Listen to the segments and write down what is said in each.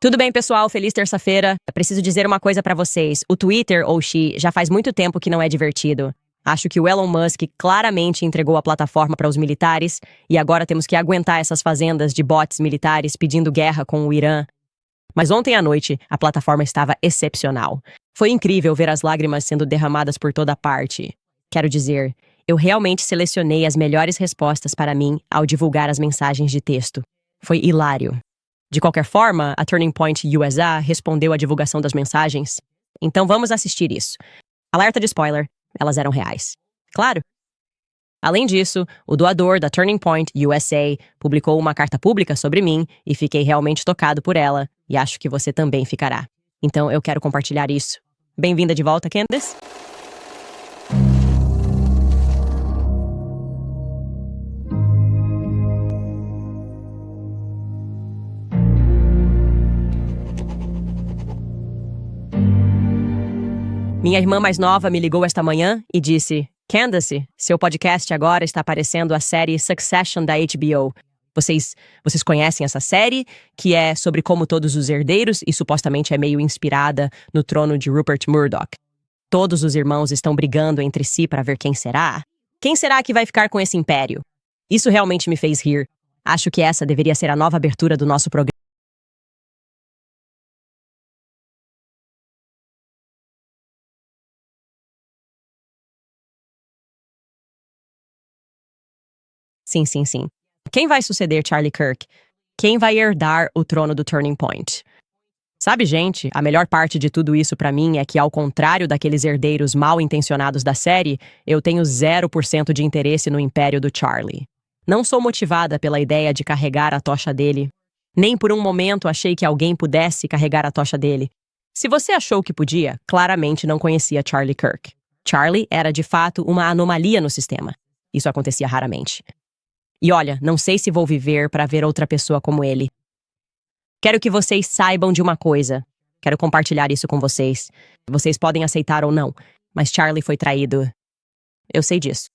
Tudo bem, pessoal? Feliz terça-feira. Eu preciso dizer uma coisa pra vocês. O Twitter, ou X, já faz muito tempo que não é divertido. Acho que o Elon Musk claramente entregou a plataforma para os militares e agora temos que aguentar essas fazendas de bots militares pedindo guerra com o Irã. Mas ontem à noite, a plataforma estava excepcional. Foi incrível ver as lágrimas sendo derramadas por toda parte. Quero dizer, eu realmente selecionei as melhores respostas para mim ao divulgar as mensagens de texto. Foi hilário. De qualquer forma, a Turning Point USA respondeu à divulgação das mensagens. Então vamos assistir isso. Alerta de spoiler, elas eram reais. Claro. Além disso, o doador da Turning Point USA publicou uma carta pública sobre mim e fiquei realmente tocado por ela, e acho que você também ficará. Então eu quero compartilhar isso. Bem-vinda de volta, Candace. Minha irmã mais nova me ligou esta manhã e disse: Candace, seu podcast agora está parecendo a série Succession da HBO. Vocês conhecem essa série, que é sobre como todos os herdeiros e supostamente é meio inspirada no trono de Rupert Murdoch. Todos os irmãos estão brigando entre si para ver quem será. Quem será que vai ficar com esse império? Isso realmente me fez rir. Acho que essa deveria ser a nova abertura do nosso programa. Sim. Quem vai suceder Charlie Kirk? Quem vai herdar o trono do Turning Point? Sabe, gente, a melhor parte de tudo isso pra mim é que, ao contrário daqueles herdeiros mal intencionados da série, eu tenho 0% de interesse no império do Charlie. Não sou motivada pela ideia de carregar a tocha dele. Nem por um momento achei que alguém pudesse carregar a tocha dele. Se você achou que podia, claramente não conhecia Charlie Kirk. Charlie era, de fato, uma anomalia no sistema. Isso acontecia raramente. E olha, não sei se vou viver para ver outra pessoa como ele. Quero que vocês saibam de uma coisa. Quero compartilhar isso com vocês. Vocês podem aceitar ou não, mas Charlie foi traído. Eu sei disso.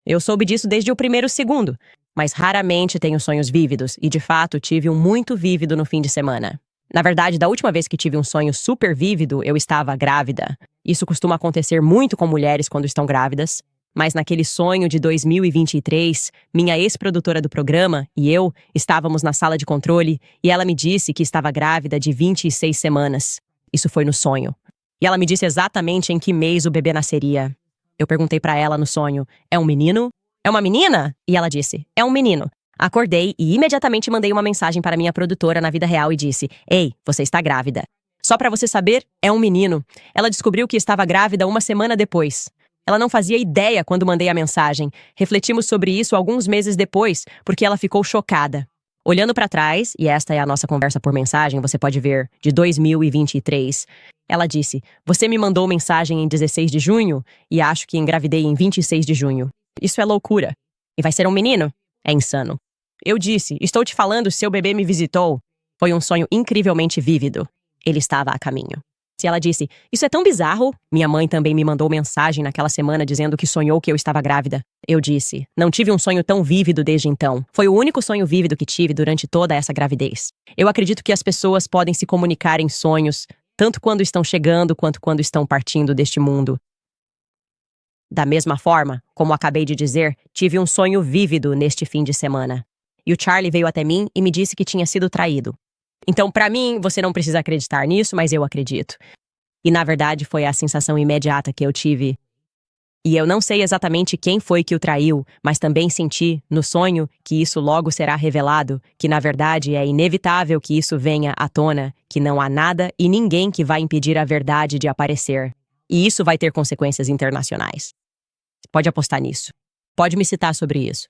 Eu soube disso desde o primeiro segundo, mas raramente tenho sonhos vívidos e, de fato, tive um muito vívido no fim de semana. Na verdade, da última vez que tive um sonho super vívido, eu estava grávida. Isso costuma acontecer muito com mulheres quando estão grávidas. Mas naquele sonho de 2023, minha ex-produtora do programa e eu estávamos na sala de controle e ela me disse que estava grávida de 26 semanas. Isso foi no sonho. E ela me disse exatamente em que mês o bebê nasceria. Eu perguntei pra ela no sonho: é um menino? É uma menina? E ela disse: é um menino. Acordei e imediatamente mandei uma mensagem para minha produtora na vida real e disse: ei, você está grávida. Só pra você saber, é um menino. Ela descobriu que estava grávida uma semana depois. Ela não fazia ideia quando mandei a mensagem. Refletimos sobre isso alguns meses depois, porque ela ficou chocada. Olhando para trás, e esta é a nossa conversa por mensagem, você pode ver, de 2023, ela disse: você me mandou mensagem em 16 de junho e acho que engravidei em 26 de junho. Isso é loucura. E vai ser um menino? É insano. Eu disse: estou te falando, seu bebê me visitou. Foi um sonho incrivelmente vívido. Ele estava a caminho. Se ela disse: isso é tão bizarro. Minha mãe também me mandou mensagem naquela semana dizendo que sonhou que eu estava grávida. Eu disse: não tive um sonho tão vívido desde então. Foi o único sonho vívido que tive durante toda essa gravidez. Eu acredito que as pessoas podem se comunicar em sonhos, tanto quando estão chegando quanto quando estão partindo deste mundo. Da mesma forma, como acabei de dizer, tive um sonho vívido neste fim de semana. E o Charlie veio até mim e me disse que tinha sido traído. Então, pra mim, você não precisa acreditar nisso, mas eu acredito. E, na verdade, foi a sensação imediata que eu tive. E eu não sei exatamente quem foi que o traiu, mas também senti, no sonho, que isso logo será revelado, que, na verdade, é inevitável que isso venha à tona, que não há nada e ninguém que vai impedir a verdade de aparecer. E isso vai ter consequências internacionais. Pode apostar nisso. Pode me citar sobre isso.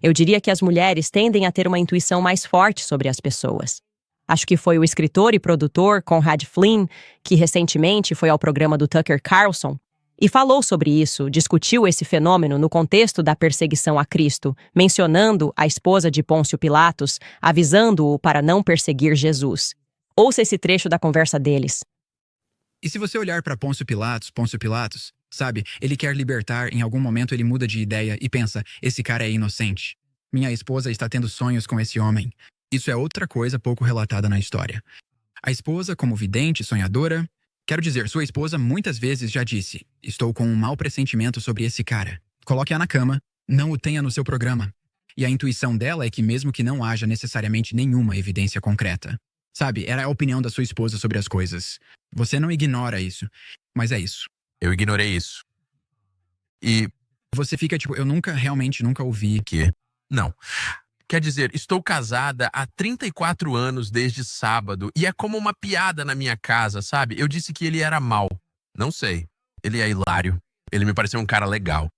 Eu diria que as mulheres tendem a ter uma intuição mais forte sobre as pessoas. Acho que foi o escritor e produtor Conrad Flynn que recentemente foi ao programa do Tucker Carlson e falou sobre isso, discutiu esse fenômeno no contexto da perseguição a Cristo, mencionando a esposa de Pôncio Pilatos, avisando-o para não perseguir Jesus. Ouça esse trecho da conversa deles. E se você olhar para Pôncio Pilatos, sabe, ele quer libertar, em algum momento ele muda de ideia e pensa: esse cara é inocente. Minha esposa está tendo sonhos com esse homem. Isso é outra coisa pouco relatada na história. A esposa, como vidente, sonhadora... Quero dizer, sua esposa muitas vezes já disse: estou com um mau pressentimento sobre esse cara. Coloque-a na cama, não o tenha no seu programa. E a intuição dela é que mesmo que não haja necessariamente nenhuma evidência concreta. Sabe, era a opinião da sua esposa sobre as coisas. Você não ignora isso, mas é isso. Eu ignorei isso. E... Você fica tipo, eu realmente nunca ouvi. Que? Não. Quer dizer, estou casada há 34 anos desde sábado e é como uma piada na minha casa, sabe? Eu disse que ele era mau. Não sei. Ele é hilário. Ele me pareceu um cara legal.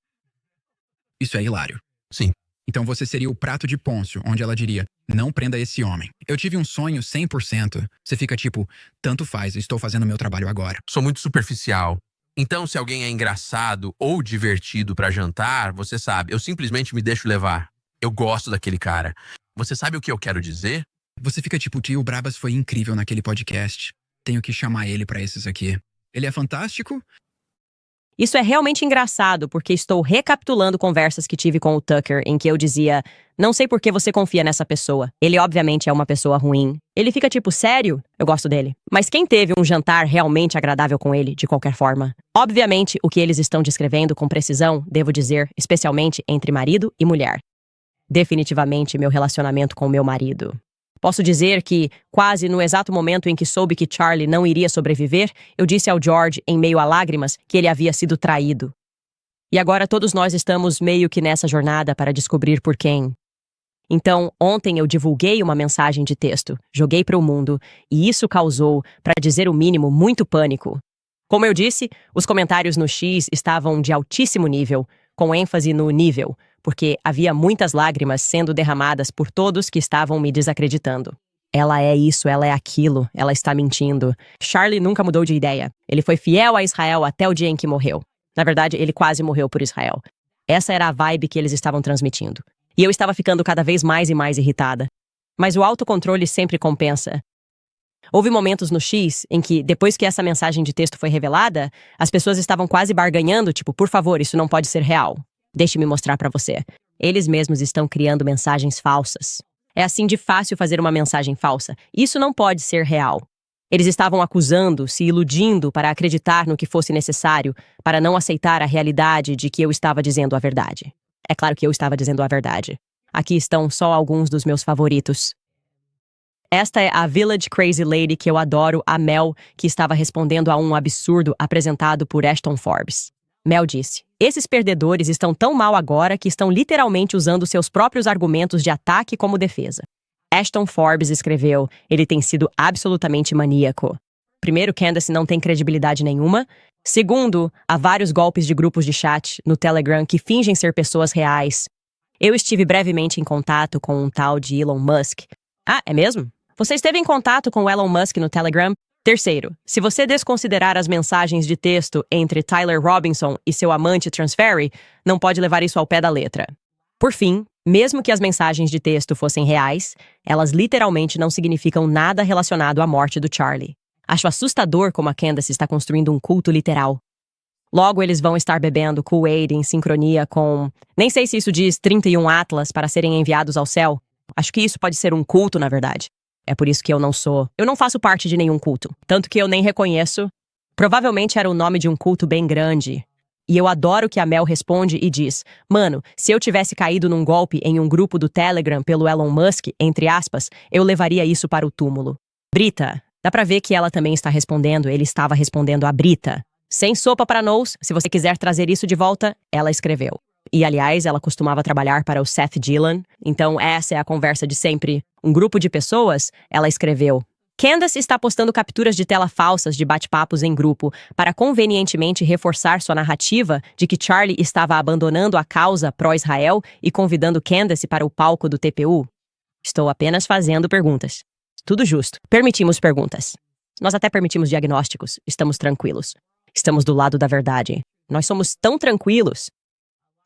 Isso é hilário. Sim. Então você seria o prato de Pôncio, onde ela diria: não prenda esse homem. Eu tive um sonho 100%. Você fica tipo, tanto faz, estou fazendo meu trabalho agora. Sou muito superficial. Então, se alguém é engraçado ou divertido pra jantar, você sabe, eu simplesmente me deixo levar. Eu gosto daquele cara. Você sabe o que eu quero dizer? Você fica tipo, tio Brabas foi incrível naquele podcast. Tenho que chamar ele pra esses aqui. Ele é fantástico? Isso é realmente engraçado, porque estou recapitulando conversas que tive com o Tucker em que eu dizia: não sei por que você confia nessa pessoa. Ele obviamente é uma pessoa ruim. Ele fica tipo, sério? Eu gosto dele. Mas quem teve um jantar realmente agradável com ele, de qualquer forma? Obviamente, o que eles estão descrevendo com precisão, devo dizer, especialmente entre marido e mulher. Definitivamente meu relacionamento com meu marido. Posso dizer que, quase no exato momento em que soube que Charlie não iria sobreviver, eu disse ao George, em meio a lágrimas, que ele havia sido traído. E agora todos nós estamos meio que nessa jornada para descobrir por quem. Então, ontem eu divulguei uma mensagem de texto, joguei para o mundo, e isso causou, para dizer o mínimo, muito pânico. Como eu disse, os comentários no X estavam de altíssimo nível, com ênfase no nível, porque havia muitas lágrimas sendo derramadas por todos que estavam me desacreditando. Ela é isso, ela é aquilo, ela está mentindo. Charlie nunca mudou de ideia. Ele foi fiel a Israel até o dia em que morreu. Na verdade, ele quase morreu por Israel. Essa era a vibe que eles estavam transmitindo. E eu estava ficando cada vez mais e mais irritada. Mas o autocontrole sempre compensa. Houve momentos no X em que, depois que essa mensagem de texto foi revelada, as pessoas estavam quase barganhando, tipo, por favor, isso não pode ser real. Deixe-me mostrar pra você. Eles mesmos estão criando mensagens falsas. É assim de fácil fazer uma mensagem falsa. Isso não pode ser real. Eles estavam acusando, se iludindo para acreditar no que fosse necessário, para não aceitar a realidade de que eu estava dizendo a verdade. É claro que eu estava dizendo a verdade. Aqui estão só alguns dos meus favoritos. Esta é a Village Crazy Lady que eu adoro, a Mel, que estava respondendo a um absurdo apresentado por Ashton Forbes. Mel disse: esses perdedores estão tão mal agora que estão literalmente usando seus próprios argumentos de ataque como defesa. Ashton Forbes escreveu: ele tem sido absolutamente maníaco. Primeiro, Candace não tem credibilidade nenhuma. Segundo, há vários golpes de grupos de chat no Telegram que fingem ser pessoas reais. Eu estive brevemente em contato com um tal de Elon Musk. Ah, é mesmo? Você esteve em contato com o Elon Musk no Telegram? Terceiro, se você desconsiderar as mensagens de texto entre Tyler Robinson e seu amante Transferry, não pode levar isso ao pé da letra. Por fim, mesmo que as mensagens de texto fossem reais, elas literalmente não significam nada relacionado à morte do Charlie. Acho assustador como a Candace está construindo um culto literal. Logo, eles vão estar bebendo Kool-Aid em sincronia com... Nem sei se isso diz 31 Atlas para serem enviados ao céu. Acho que isso pode ser um culto, na verdade. É por isso que eu não faço parte de nenhum culto. Tanto que eu nem reconheço. Provavelmente era o nome de um culto bem grande. E eu adoro que a Mel responde e diz: mano, se eu tivesse caído num golpe em um grupo do Telegram pelo Elon Musk, entre aspas, eu levaria isso para o túmulo. Brita, dá pra ver que ela também está respondendo, ele estava respondendo a Brita. Sem sopa para nós, se você quiser trazer isso de volta, ela escreveu. E, aliás, ela costumava trabalhar para o Seth Dillon, então essa é a conversa de sempre. Um grupo de pessoas, ela escreveu: Candace está postando capturas de tela falsas de bate-papos em grupo para convenientemente reforçar sua narrativa de que Charlie estava abandonando a causa pró-Israel e convidando Candace para o palco do TPU. Estou apenas fazendo perguntas. Tudo justo. Permitimos perguntas. Nós até permitimos diagnósticos. Estamos tranquilos. Estamos do lado da verdade. Nós somos tão tranquilos.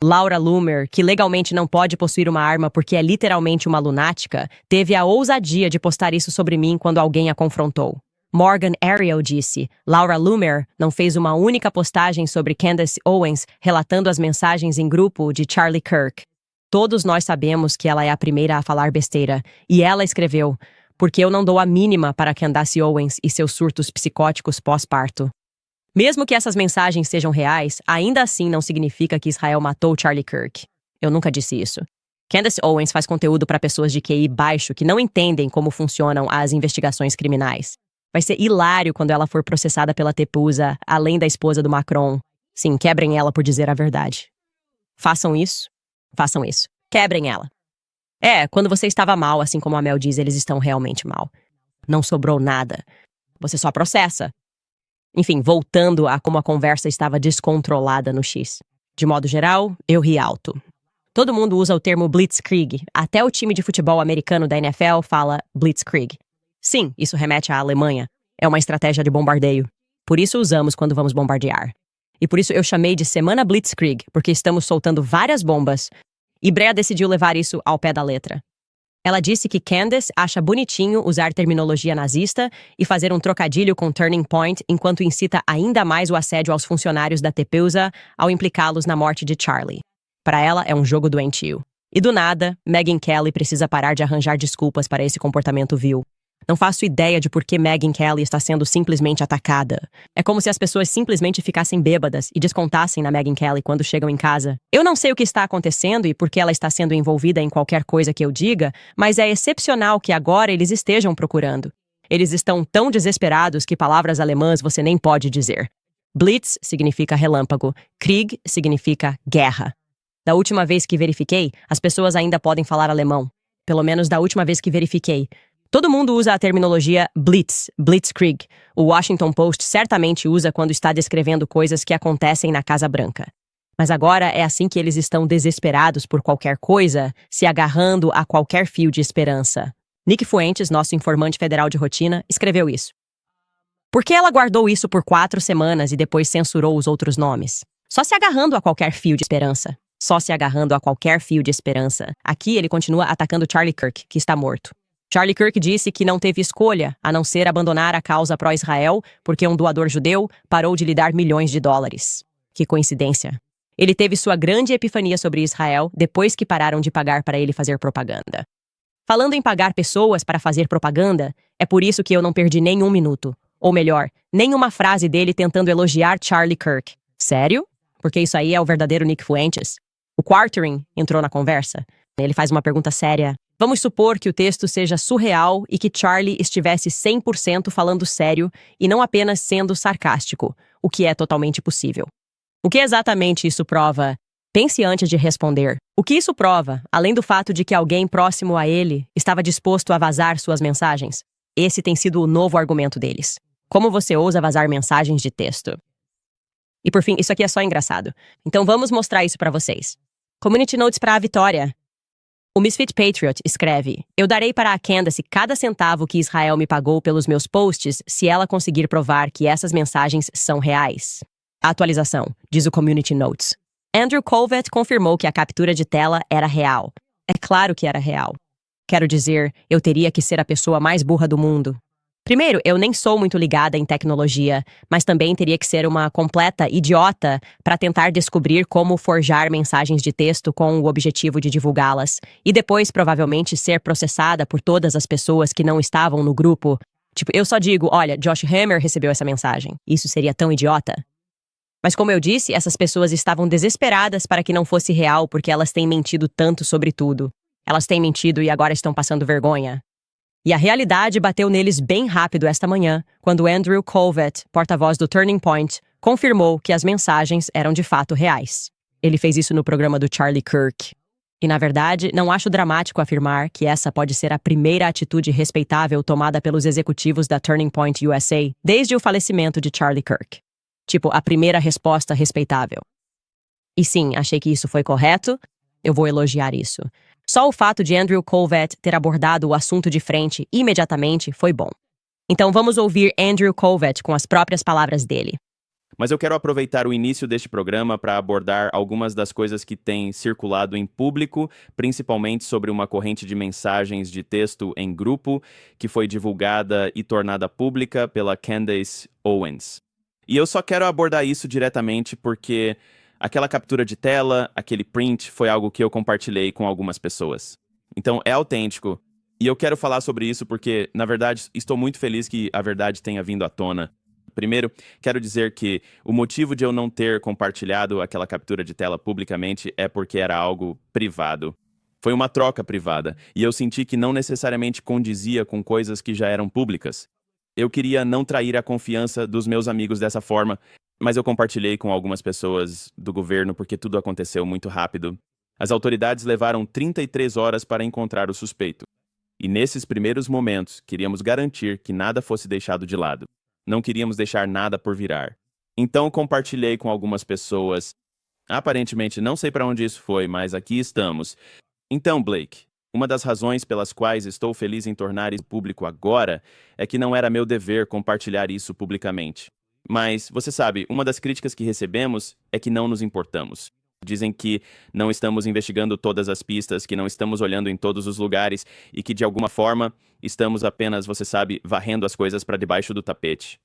Laura Loomer, que legalmente não pode possuir uma arma porque é literalmente uma lunática, teve a ousadia de postar isso sobre mim quando alguém a confrontou. Morgan Ariel disse: Laura Loomer não fez uma única postagem sobre Candace Owens relatando as mensagens em grupo de Charlie Kirk. Todos nós sabemos que ela é a primeira a falar besteira. E ela escreveu, porque eu não dou a mínima para Candace Owens e seus surtos psicóticos pós-parto. Mesmo que essas mensagens sejam reais, ainda assim não significa que Israel matou Charlie Kirk. Eu nunca disse isso. Candace Owens faz conteúdo para pessoas de QI baixo que não entendem como funcionam as investigações criminais. Vai ser hilário quando ela for processada pela Tepusa, além da esposa do Macron. Sim, quebrem ela por dizer a verdade. Façam isso. Façam isso. Quebrem ela. Quando você estava mal, assim como a Mel diz, eles estão realmente mal. Não sobrou nada. Você só processa. Enfim, voltando a como a conversa estava descontrolada no X. De modo geral, eu ri alto. Todo mundo usa o termo Blitzkrieg. Até o time de futebol americano da NFL fala Blitzkrieg. Sim, isso remete à Alemanha. É uma estratégia de bombardeio. Por isso usamos quando vamos bombardear. E por isso eu chamei de Semana Blitzkrieg, porque estamos soltando várias bombas. E Brea decidiu levar isso ao pé da letra. Ela disse que Candace acha bonitinho usar terminologia nazista e fazer um trocadilho com Turning Point enquanto incita ainda mais o assédio aos funcionários da Tepusa ao implicá-los na morte de Charlie. Para ela, é um jogo doentio. E do nada, Megyn Kelly precisa parar de arranjar desculpas para esse comportamento vil. Não faço ideia de por que Megyn Kelly está sendo simplesmente atacada. É como se as pessoas simplesmente ficassem bêbadas e descontassem na Megyn Kelly quando chegam em casa. Eu não sei o que está acontecendo e por que ela está sendo envolvida em qualquer coisa que eu diga, mas é excepcional que agora eles estejam procurando. Eles estão tão desesperados que palavras alemãs você nem pode dizer. Blitz significa relâmpago. Krieg significa guerra. Da última vez que verifiquei, as pessoas ainda podem falar alemão. Pelo menos da última vez que verifiquei. Todo mundo usa a terminologia Blitz, Blitzkrieg. O Washington Post certamente usa quando está descrevendo coisas que acontecem na Casa Branca. Mas agora é assim que eles estão desesperados por qualquer coisa, se agarrando a qualquer fio de esperança. Nick Fuentes, nosso informante federal de rotina, escreveu isso. Por que ela guardou isso por 4 semanas e depois censurou os outros nomes? Só se agarrando a qualquer fio de esperança. Só se agarrando a qualquer fio de esperança. Aqui ele continua atacando Charlie Kirk, que está morto. Charlie Kirk disse que não teve escolha a não ser abandonar a causa pró-Israel porque um doador judeu parou de lhe dar milhões de dólares. Que coincidência. Ele teve sua grande epifania sobre Israel depois que pararam de pagar para ele fazer propaganda. Falando em pagar pessoas para fazer propaganda, é por isso que eu não perdi nenhum minuto. Ou melhor, nenhuma frase dele tentando elogiar Charlie Kirk. Sério? Porque isso aí é o verdadeiro Nick Fuentes. O Quartering entrou na conversa. Ele faz uma pergunta séria. Vamos supor que o texto seja surreal e que Charlie estivesse 100% falando sério e não apenas sendo sarcástico, o que é totalmente possível. O que exatamente isso prova? Pense antes de responder. O que isso prova, além do fato de que alguém próximo a ele estava disposto a vazar suas mensagens? Esse tem sido o novo argumento deles. Como você ousa vazar mensagens de texto? E por fim, isso aqui é só engraçado. Então vamos mostrar isso para vocês. Community Notes para a vitória. O Misfit Patriot escreve: Eu darei para a Candace cada centavo que Israel me pagou pelos meus posts se ela conseguir provar que essas mensagens são reais. Atualização, diz o Community Notes. Andrew Colvett confirmou que a captura de tela era real. É claro que era real. Quero dizer, eu teria que ser a pessoa mais burra do mundo. Primeiro, eu nem sou muito ligada em tecnologia, mas também teria que ser uma completa idiota para tentar descobrir como forjar mensagens de texto com o objetivo de divulgá-las, e depois provavelmente ser processada por todas as pessoas que não estavam no grupo. Tipo, eu só digo, olha, Josh Hammer recebeu essa mensagem. Isso seria tão idiota? Mas como eu disse, essas pessoas estavam desesperadas para que não fosse real porque elas têm mentido tanto sobre tudo. Elas têm mentido e agora estão passando vergonha. E a realidade bateu neles bem rápido esta manhã, quando Andrew Colvett, porta-voz do Turning Point, confirmou que as mensagens eram de fato reais. Ele fez isso no programa do Charlie Kirk. E, na verdade, não acho dramático afirmar que essa pode ser a primeira atitude respeitável tomada pelos executivos da Turning Point USA desde o falecimento de Charlie Kirk. Tipo, a primeira resposta respeitável. E sim, achei que isso foi correto. Eu vou elogiar isso. Só o fato de Andrew Colvett ter abordado o assunto de frente imediatamente foi bom. Então vamos ouvir Andrew Colvett com as próprias palavras dele. Mas eu quero aproveitar o início deste programa para abordar algumas das coisas que têm circulado em público, principalmente sobre uma corrente de mensagens de texto em grupo que foi divulgada e tornada pública pela Candace Owens. E eu só quero abordar isso diretamente porque Aquela captura de tela, aquele print, foi algo que eu compartilhei com algumas pessoas. Então, é autêntico. E eu quero falar sobre isso porque, na verdade, estou muito feliz que a verdade tenha vindo à tona. Primeiro, quero dizer que o motivo de eu não ter compartilhado aquela captura de tela publicamente é porque era algo privado. Foi uma troca privada, e eu senti que não necessariamente condizia com coisas que já eram públicas. Eu queria não trair a confiança dos meus amigos dessa forma, mas eu compartilhei com algumas pessoas do governo porque tudo aconteceu muito rápido. As autoridades levaram 33 horas para encontrar o suspeito. E nesses primeiros momentos, queríamos garantir que nada fosse deixado de lado. Não queríamos deixar nada por virar. Então compartilhei com algumas pessoas. Aparentemente, não sei para onde isso foi, mas aqui estamos. Então, Blake, uma das razões pelas quais estou feliz em tornar isso público agora é que não era meu dever compartilhar isso publicamente. Mas, você sabe, uma das críticas que recebemos é que não nos importamos. Dizem que não estamos investigando todas as pistas, que não estamos olhando em todos os lugares e que, de alguma forma, estamos apenas, você sabe, varrendo as coisas para debaixo do tapete.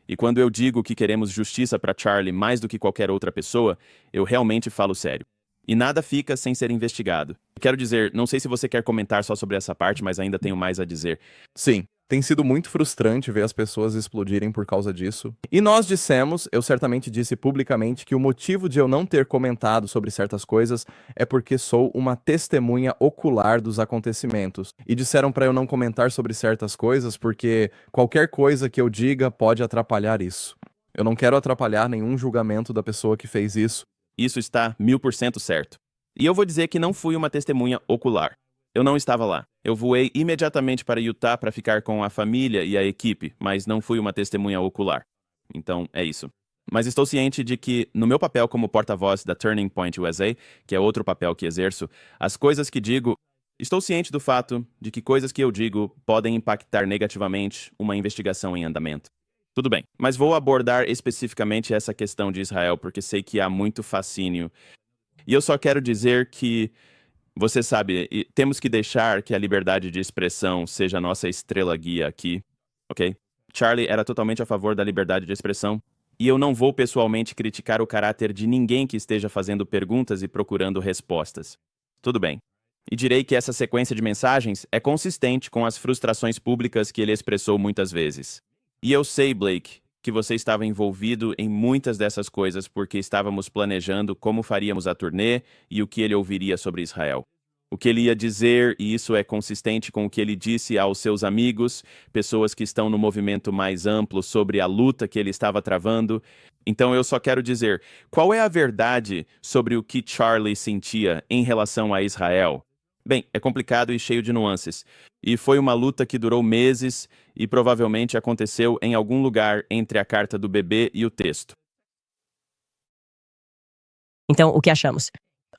E quando eu digo que queremos justiça para Charlie mais do que qualquer outra pessoa, eu realmente falo sério. E nada fica sem ser investigado. Quero dizer, não sei se você quer comentar só sobre essa parte, mas ainda tenho mais a dizer. Sim, tem sido muito frustrante ver as pessoas explodirem por causa disso. E nós dissemos, eu certamente disse publicamente, que o motivo de eu não ter comentado sobre certas coisas é porque sou uma testemunha ocular dos acontecimentos. E disseram para eu não comentar sobre certas coisas porque qualquer coisa que eu diga pode atrapalhar isso. Eu não quero atrapalhar nenhum julgamento da pessoa que fez isso. Isso está 1000% certo. E eu vou dizer que não fui uma testemunha ocular. Eu não estava lá. Eu voei imediatamente para Utah para ficar com a família e a equipe, mas não fui uma testemunha ocular. Então, é isso. Mas estou ciente de que, no meu papel como porta-voz da Turning Point USA, que é outro papel que exerço, as coisas que digo... Estou ciente do fato de que coisas que eu digo podem impactar negativamente uma investigação em andamento. Tudo bem, mas vou abordar especificamente essa questão de Israel, porque sei que há muito fascínio. E eu só quero dizer que, você sabe, temos que deixar que a liberdade de expressão seja a nossa estrela guia aqui, ok? Charlie era totalmente a favor da liberdade de expressão, e eu não vou pessoalmente criticar o caráter de ninguém que esteja fazendo perguntas e procurando respostas. Tudo bem. E direi que essa sequência de mensagens é consistente com as frustrações públicas que ele expressou muitas vezes. E eu sei, Blake, que você estava envolvido em muitas dessas coisas porque estávamos planejando como faríamos a turnê e o que ele ouviria sobre Israel. O que ele ia dizer, e isso é consistente com o que ele disse aos seus amigos, pessoas que estão no movimento mais amplo sobre a luta que ele estava travando. Então eu só quero dizer, qual é a verdade sobre o que Charlie sentia em relação a Israel? Bem, é complicado e cheio de nuances. E foi uma luta que durou meses e provavelmente aconteceu em algum lugar entre a carta do bebê e o texto. Então, o que achamos?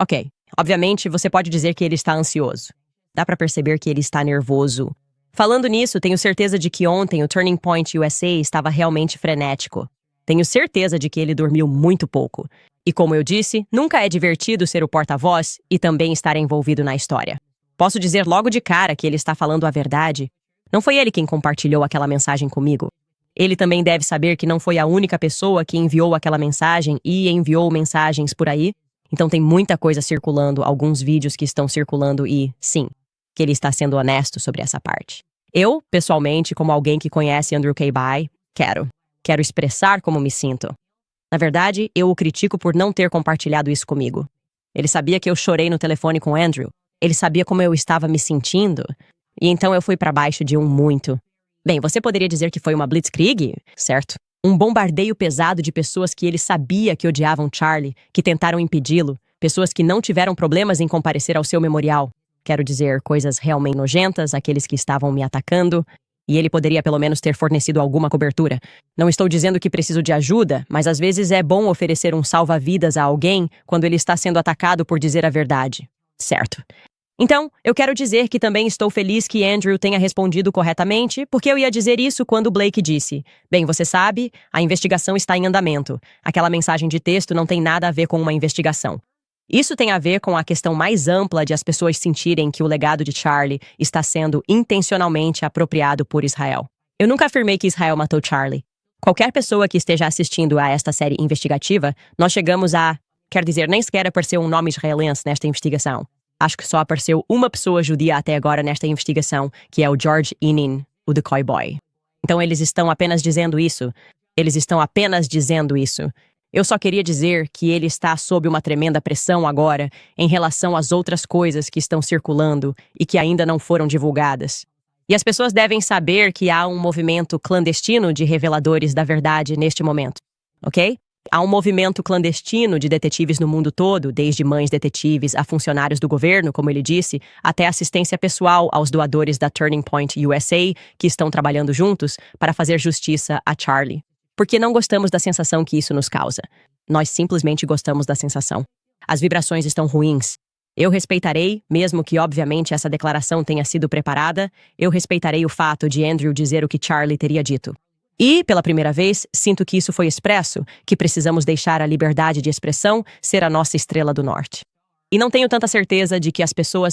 Ok, obviamente você pode dizer que ele está ansioso. Dá pra perceber que ele está nervoso. Falando nisso, tenho certeza de que ontem o Turning Point USA estava realmente frenético. Tenho certeza de que ele dormiu muito pouco. E como eu disse, nunca é divertido ser o porta-voz e também estar envolvido na história. Posso dizer logo de cara que ele está falando a verdade. Não foi ele quem compartilhou aquela mensagem comigo. Ele também deve saber que não foi a única pessoa que enviou aquela mensagem e enviou mensagens por aí. Então tem muita coisa circulando, alguns vídeos que estão circulando e, sim, que ele está sendo honesto sobre essa parte. Eu, pessoalmente, como alguém que conhece Andrew K. Bai, quero expressar como me sinto. Na verdade, eu o critico por não ter compartilhado isso comigo. Ele sabia que eu chorei no telefone com Andrew. Ele sabia como eu estava me sentindo. E então eu fui para baixo de muito. Bem, você poderia dizer que foi uma blitzkrieg, certo? Um bombardeio pesado de pessoas que ele sabia que odiavam Charlie, que tentaram impedi-lo, pessoas que não tiveram problemas em comparecer ao seu memorial. Quero dizer, coisas realmente nojentas, aqueles que estavam me atacando. E ele poderia pelo menos ter fornecido alguma cobertura. Não estou dizendo que preciso de ajuda, mas às vezes é bom oferecer um salva-vidas a alguém quando ele está sendo atacado por dizer a verdade. Certo. Então, eu quero dizer que também estou feliz que Andrew tenha respondido corretamente, porque eu ia dizer isso quando Blake disse: bem, você sabe, a investigação está em andamento. Aquela mensagem de texto não tem nada a ver com uma investigação. Isso tem a ver com a questão mais ampla de as pessoas sentirem que o legado de Charlie está sendo intencionalmente apropriado por Israel. Eu nunca afirmei que Israel matou Charlie. Qualquer pessoa que esteja assistindo a esta série investigativa, nós chegamos a Quer dizer, nem sequer apareceu um nome israelense nesta investigação. Acho que só apareceu uma pessoa judia até agora nesta investigação, que é o George Inin, o Decoy Boy. Então eles estão apenas dizendo isso. Eles estão apenas dizendo isso. Eu só queria dizer que ele está sob uma tremenda pressão agora em relação às outras coisas que estão circulando e que ainda não foram divulgadas. E as pessoas devem saber que há um movimento clandestino de reveladores da verdade neste momento, ok? Há um movimento clandestino de detetives no mundo todo, desde mães detetives a funcionários do governo, como ele disse, até assistência pessoal aos doadores da Turning Point USA, que estão trabalhando juntos para fazer justiça a Charlie. Porque não gostamos da sensação que isso nos causa. Nós simplesmente gostamos da sensação. As vibrações estão ruins. Eu respeitarei, mesmo que obviamente essa declaração tenha sido preparada, eu respeitarei o fato de Andrew dizer o que Charlie teria dito. E, pela primeira vez, sinto que isso foi expresso, que precisamos deixar a liberdade de expressão ser a nossa estrela do norte. E não tenho tanta certeza de que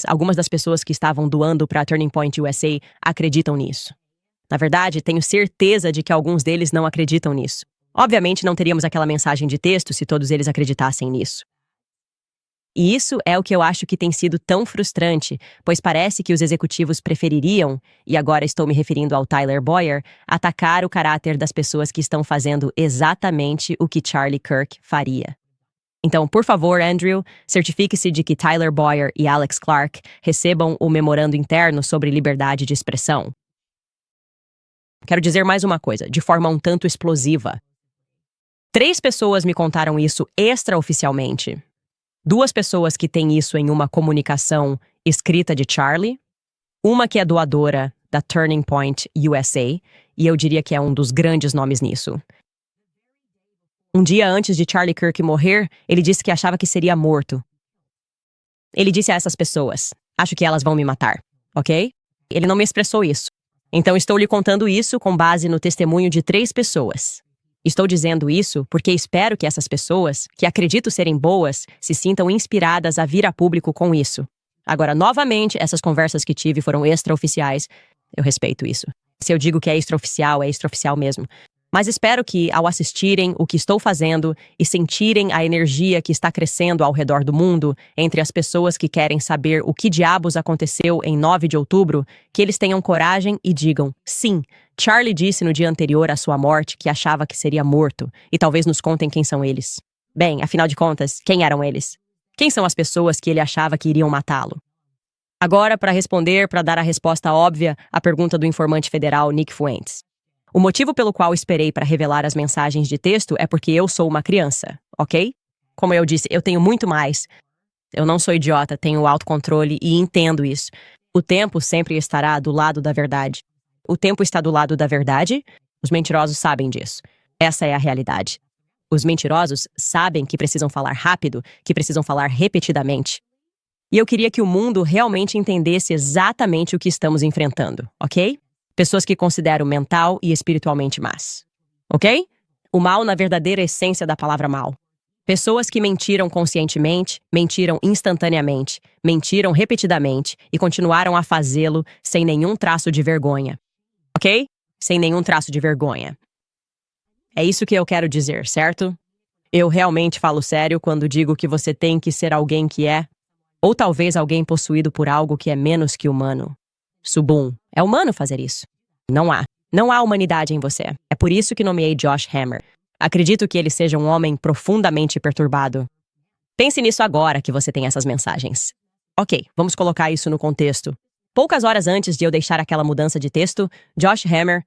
algumas das pessoas que estavam doando para a Turning Point USA acreditam nisso. Na verdade, tenho certeza de que alguns deles não acreditam nisso. Obviamente, não teríamos aquela mensagem de texto se todos eles acreditassem nisso. E isso é o que eu acho que tem sido tão frustrante, pois parece que os executivos prefeririam, e agora estou me referindo ao Tyler Boyer, atacar o caráter das pessoas que estão fazendo exatamente o que Charlie Kirk faria. Então, por favor, Andrew, certifique-se de que Tyler Boyer e Alex Clark recebam o memorando interno sobre liberdade de expressão. Quero dizer mais uma coisa, de forma um tanto explosiva. 3 pessoas me contaram isso extraoficialmente. 2 pessoas que têm isso em uma comunicação escrita de Charlie, uma que é doadora da Turning Point USA, e eu diria que é um dos grandes nomes nisso. Um dia antes de Charlie Kirk morrer, ele disse que achava que seria morto. Ele disse a essas pessoas, acho que elas vão me matar, ok? Ele não me expressou isso. Então estou lhe contando isso com base no testemunho de 3 pessoas. Estou dizendo isso porque espero que essas pessoas, que acredito serem boas, se sintam inspiradas a vir a público com isso. Agora, novamente, essas conversas que tive foram extraoficiais. Eu respeito isso. Se eu digo que é extraoficial mesmo. Mas espero que, ao assistirem o que estou fazendo e sentirem a energia que está crescendo ao redor do mundo, entre as pessoas que querem saber o que diabos aconteceu em 9 de outubro, que eles tenham coragem e digam, sim, Charlie disse no dia anterior à sua morte que achava que seria morto, e talvez nos contem quem são eles. Bem, afinal de contas, quem eram eles? Quem são as pessoas que ele achava que iriam matá-lo? Agora, para dar a resposta óbvia à pergunta do informante federal Nick Fuentes. O motivo pelo qual esperei para revelar as mensagens de texto é porque eu sou uma criança, ok? Como eu disse, eu tenho muito mais. Eu não sou idiota, tenho autocontrole e entendo isso. O tempo sempre estará do lado da verdade. O tempo está do lado da verdade? Os mentirosos sabem disso. Essa é a realidade. Os mentirosos sabem que precisam falar rápido, que precisam falar repetidamente. E eu queria que o mundo realmente entendesse exatamente o que estamos enfrentando, ok? Pessoas que considero mental e espiritualmente más. Ok? O mal na verdadeira essência da palavra mal. Pessoas que mentiram conscientemente, mentiram instantaneamente, mentiram repetidamente e continuaram a fazê-lo sem nenhum traço de vergonha. Ok? Sem nenhum traço de vergonha. É isso que eu quero dizer, certo? Eu realmente falo sério quando digo que você tem que ser alguém que é, ou talvez alguém possuído por algo que é menos que humano. Subum. É humano fazer isso. Não há. Não há humanidade em você. É por isso que nomeei Josh Hammer. Acredito que ele seja um homem profundamente perturbado. Pense nisso agora que você tem essas mensagens. Ok, vamos colocar isso no contexto. Poucas horas antes de eu deixar aquela mudança de texto, Josh Hammer,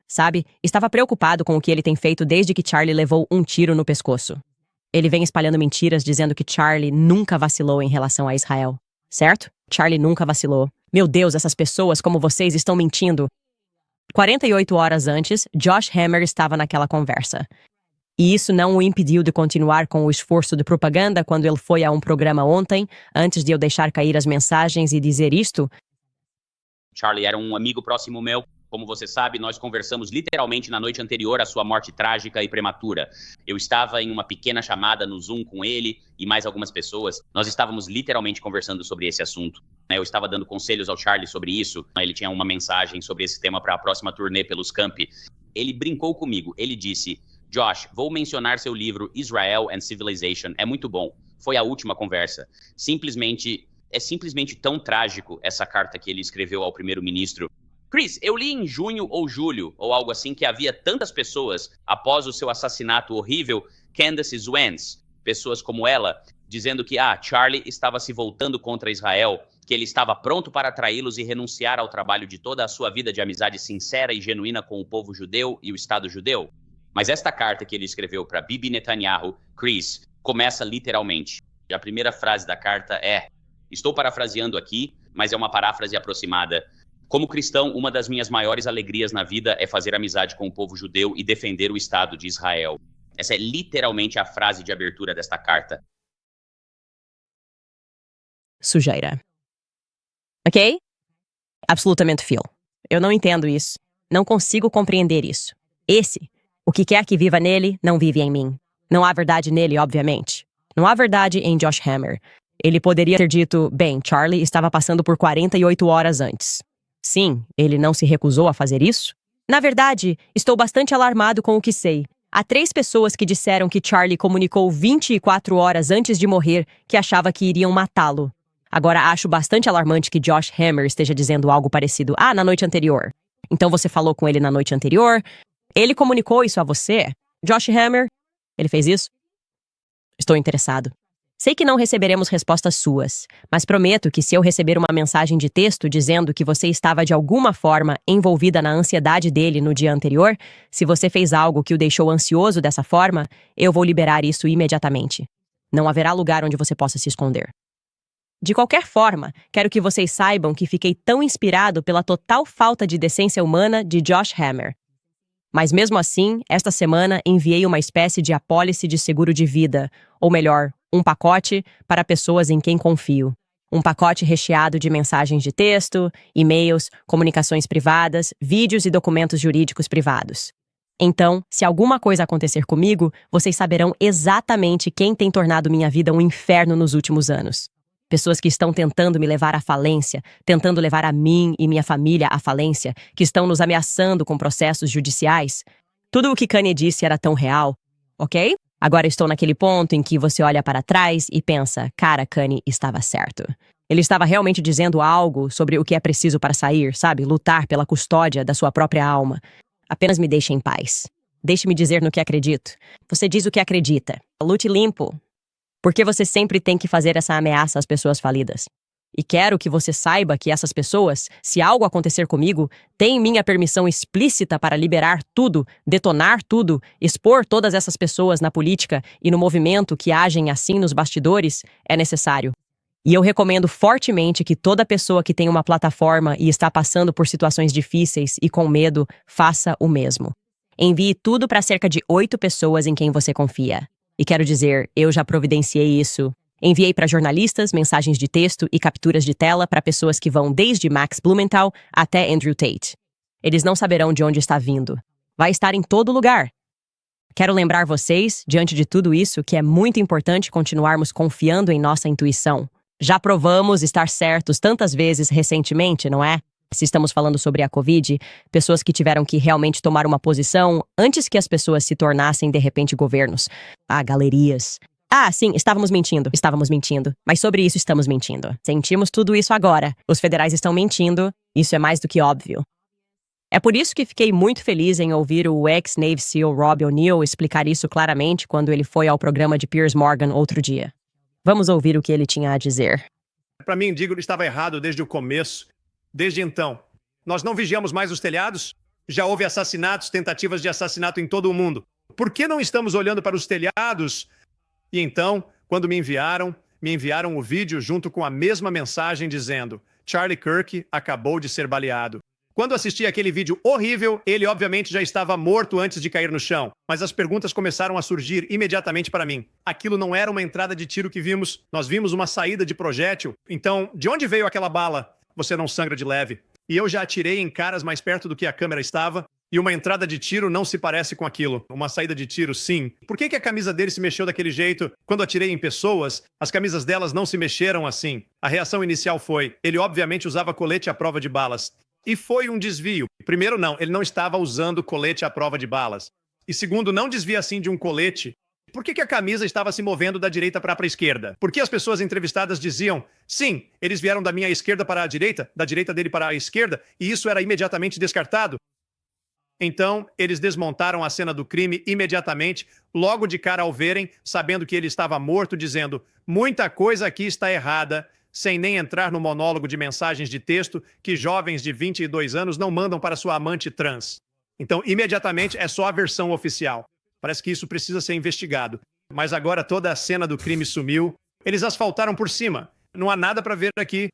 estava preocupado com o que ele tem feito desde que Charlie levou um tiro no pescoço. Ele vem espalhando mentiras dizendo que Charlie nunca vacilou em relação a Israel. Certo? Charlie nunca vacilou. Meu Deus, essas pessoas como vocês estão mentindo. 48 horas antes, Josh Hammer estava naquela conversa. E isso não o impediu de continuar com o esforço de propaganda quando ele foi a um programa ontem, antes de eu deixar cair as mensagens e dizer isto. Charlie era um amigo próximo meu. Como você sabe, nós conversamos literalmente na noite anterior à sua morte trágica e prematura. Eu estava em uma pequena chamada no Zoom com ele e mais algumas pessoas. Nós estávamos literalmente conversando sobre esse assunto. Eu estava dando conselhos ao Charlie sobre isso. Ele tinha uma mensagem sobre esse tema para a próxima turnê pelos campi. Ele brincou comigo. Ele disse, Josh, vou mencionar seu livro Israel and Civilization. É muito bom. foi a última conversa. É simplesmente tão trágico essa carta que ele escreveu ao primeiro-ministro. Chris, eu li em junho ou julho, ou algo assim, que havia tantas pessoas, após o seu assassinato horrível, Candace Owens, pessoas como ela, dizendo que Charlie estava se voltando contra Israel, que ele estava pronto para atraí-los e renunciar ao trabalho de toda a sua vida de amizade sincera e genuína com o povo judeu e o Estado judeu. Mas esta carta que ele escreveu para Bibi Netanyahu, Chris, começa literalmente. E a primeira frase da carta é, estou parafraseando aqui, mas é uma paráfrase aproximada. Como cristão, uma das minhas maiores alegrias na vida é fazer amizade com o povo judeu e defender o Estado de Israel. Essa é literalmente a frase de abertura desta carta. Sujeira. Ok? Absolutamente Phil. Eu não entendo isso. Não consigo compreender isso. O que quer que viva nele, não vive em mim. Não há verdade nele, obviamente. Não há verdade em Josh Hammer. Ele poderia ter dito, bem, Charlie estava passando por 48 horas antes. Sim, ele não se recusou a fazer isso? Na verdade, estou bastante alarmado com o que sei. Há 3 pessoas que disseram que Charlie comunicou 24 horas antes de morrer que achava que iriam matá-lo. Agora, acho bastante alarmante que Josh Hammer esteja dizendo algo parecido. Na noite anterior. Então você falou com ele na noite anterior? Ele comunicou isso a você? Josh Hammer? Ele fez isso? Estou interessado. Sei que não receberemos respostas suas, mas prometo que se eu receber uma mensagem de texto dizendo que você estava de alguma forma envolvida na ansiedade dele no dia anterior, se você fez algo que o deixou ansioso dessa forma, eu vou liberar isso imediatamente. Não haverá lugar onde você possa se esconder. De qualquer forma, quero que vocês saibam que fiquei tão inspirado pela total falta de decência humana de Josh Hammer. Mas mesmo assim, esta semana enviei uma espécie de apólice de seguro de vida, ou melhor, um pacote para pessoas em quem confio. Um pacote recheado de mensagens de texto, e-mails, comunicações privadas, vídeos e documentos jurídicos privados. Então, se alguma coisa acontecer comigo, vocês saberão exatamente quem tem tornado minha vida um inferno nos últimos anos. Pessoas que estão tentando me levar à falência, tentando levar a mim e minha família à falência, que estão nos ameaçando com processos judiciais. Tudo o que Kanye disse era tão real, ok? Agora estou naquele ponto em que você olha para trás e pensa, cara, Kanye estava certo. Ele estava realmente dizendo algo sobre o que é preciso para sair, sabe? Lutar pela custódia da sua própria alma. Apenas me deixe em paz. Deixe-me dizer no que acredito. Você diz o que acredita. Lute limpo. Porque você sempre tem que fazer essa ameaça às pessoas falidas. E quero que você saiba que essas pessoas, se algo acontecer comigo, têm minha permissão explícita para liberar tudo, detonar tudo, expor todas essas pessoas na política e no movimento que agem assim nos bastidores, é necessário. E eu recomendo fortemente que toda pessoa que tem uma plataforma e está passando por situações difíceis e com medo, faça o mesmo. Envie tudo para cerca de 8 pessoas em quem você confia. E quero dizer, eu já providenciei isso. Enviei para jornalistas mensagens de texto e capturas de tela para pessoas que vão desde Max Blumenthal até Andrew Tate. Eles não saberão de onde está vindo. Vai estar em todo lugar. Quero lembrar vocês, diante de tudo isso, que é muito importante continuarmos confiando em nossa intuição. Já provamos estar certos tantas vezes recentemente, não é? Se estamos falando sobre a Covid, pessoas que tiveram que realmente tomar uma posição antes que as pessoas se tornassem, de repente, governos. Galerias. Sim, estávamos mentindo. Mas sobre isso estamos mentindo. Sentimos tudo isso agora. Os federais estão mentindo. Isso é mais do que óbvio. É por isso que fiquei muito feliz em ouvir o ex-Navy SEAL Rob O'Neill explicar isso claramente quando ele foi ao programa de Piers Morgan outro dia. Vamos ouvir o que ele tinha a dizer. Para mim, Diggle estava errado desde o começo. Desde então, nós não vigiamos mais os telhados? Já houve assassinatos, tentativas de assassinato em todo o mundo. Por que não estamos olhando para os telhados? E então, quando me enviaram o vídeo junto com a mesma mensagem dizendo Charlie Kirk acabou de ser baleado. Quando assisti aquele vídeo horrível, ele obviamente já estava morto antes de cair no chão. Mas as perguntas começaram a surgir imediatamente para mim. Aquilo não era uma entrada de tiro que vimos. Nós vimos uma saída de projétil. Então, de onde veio aquela bala? Você não sangra de leve. E eu já atirei em caras mais perto do que a câmera estava, e uma entrada de tiro não se parece com aquilo. Uma saída de tiro, sim. Por que a camisa dele se mexeu daquele jeito? Quando atirei em pessoas, as camisas delas não se mexeram assim. A reação inicial foi, ele obviamente usava colete à prova de balas. E foi um desvio. Primeiro, não, ele não estava usando colete à prova de balas. E segundo, não desvia assim de um colete Por que a camisa estava se movendo da direita para a esquerda? Por que as pessoas entrevistadas diziam, sim, eles vieram da minha esquerda para a direita, da direita dele para a esquerda, e isso era imediatamente descartado? Então, eles desmontaram a cena do crime imediatamente, logo de cara ao verem, sabendo que ele estava morto, dizendo, muita coisa aqui está errada, sem nem entrar no monólogo de mensagens de texto que jovens de 22 anos não mandam para sua amante trans. Então, imediatamente, é só a versão oficial. Parece que isso precisa ser investigado. Mas agora toda a cena do crime sumiu. Eles asfaltaram por cima. Não há nada para ver aqui.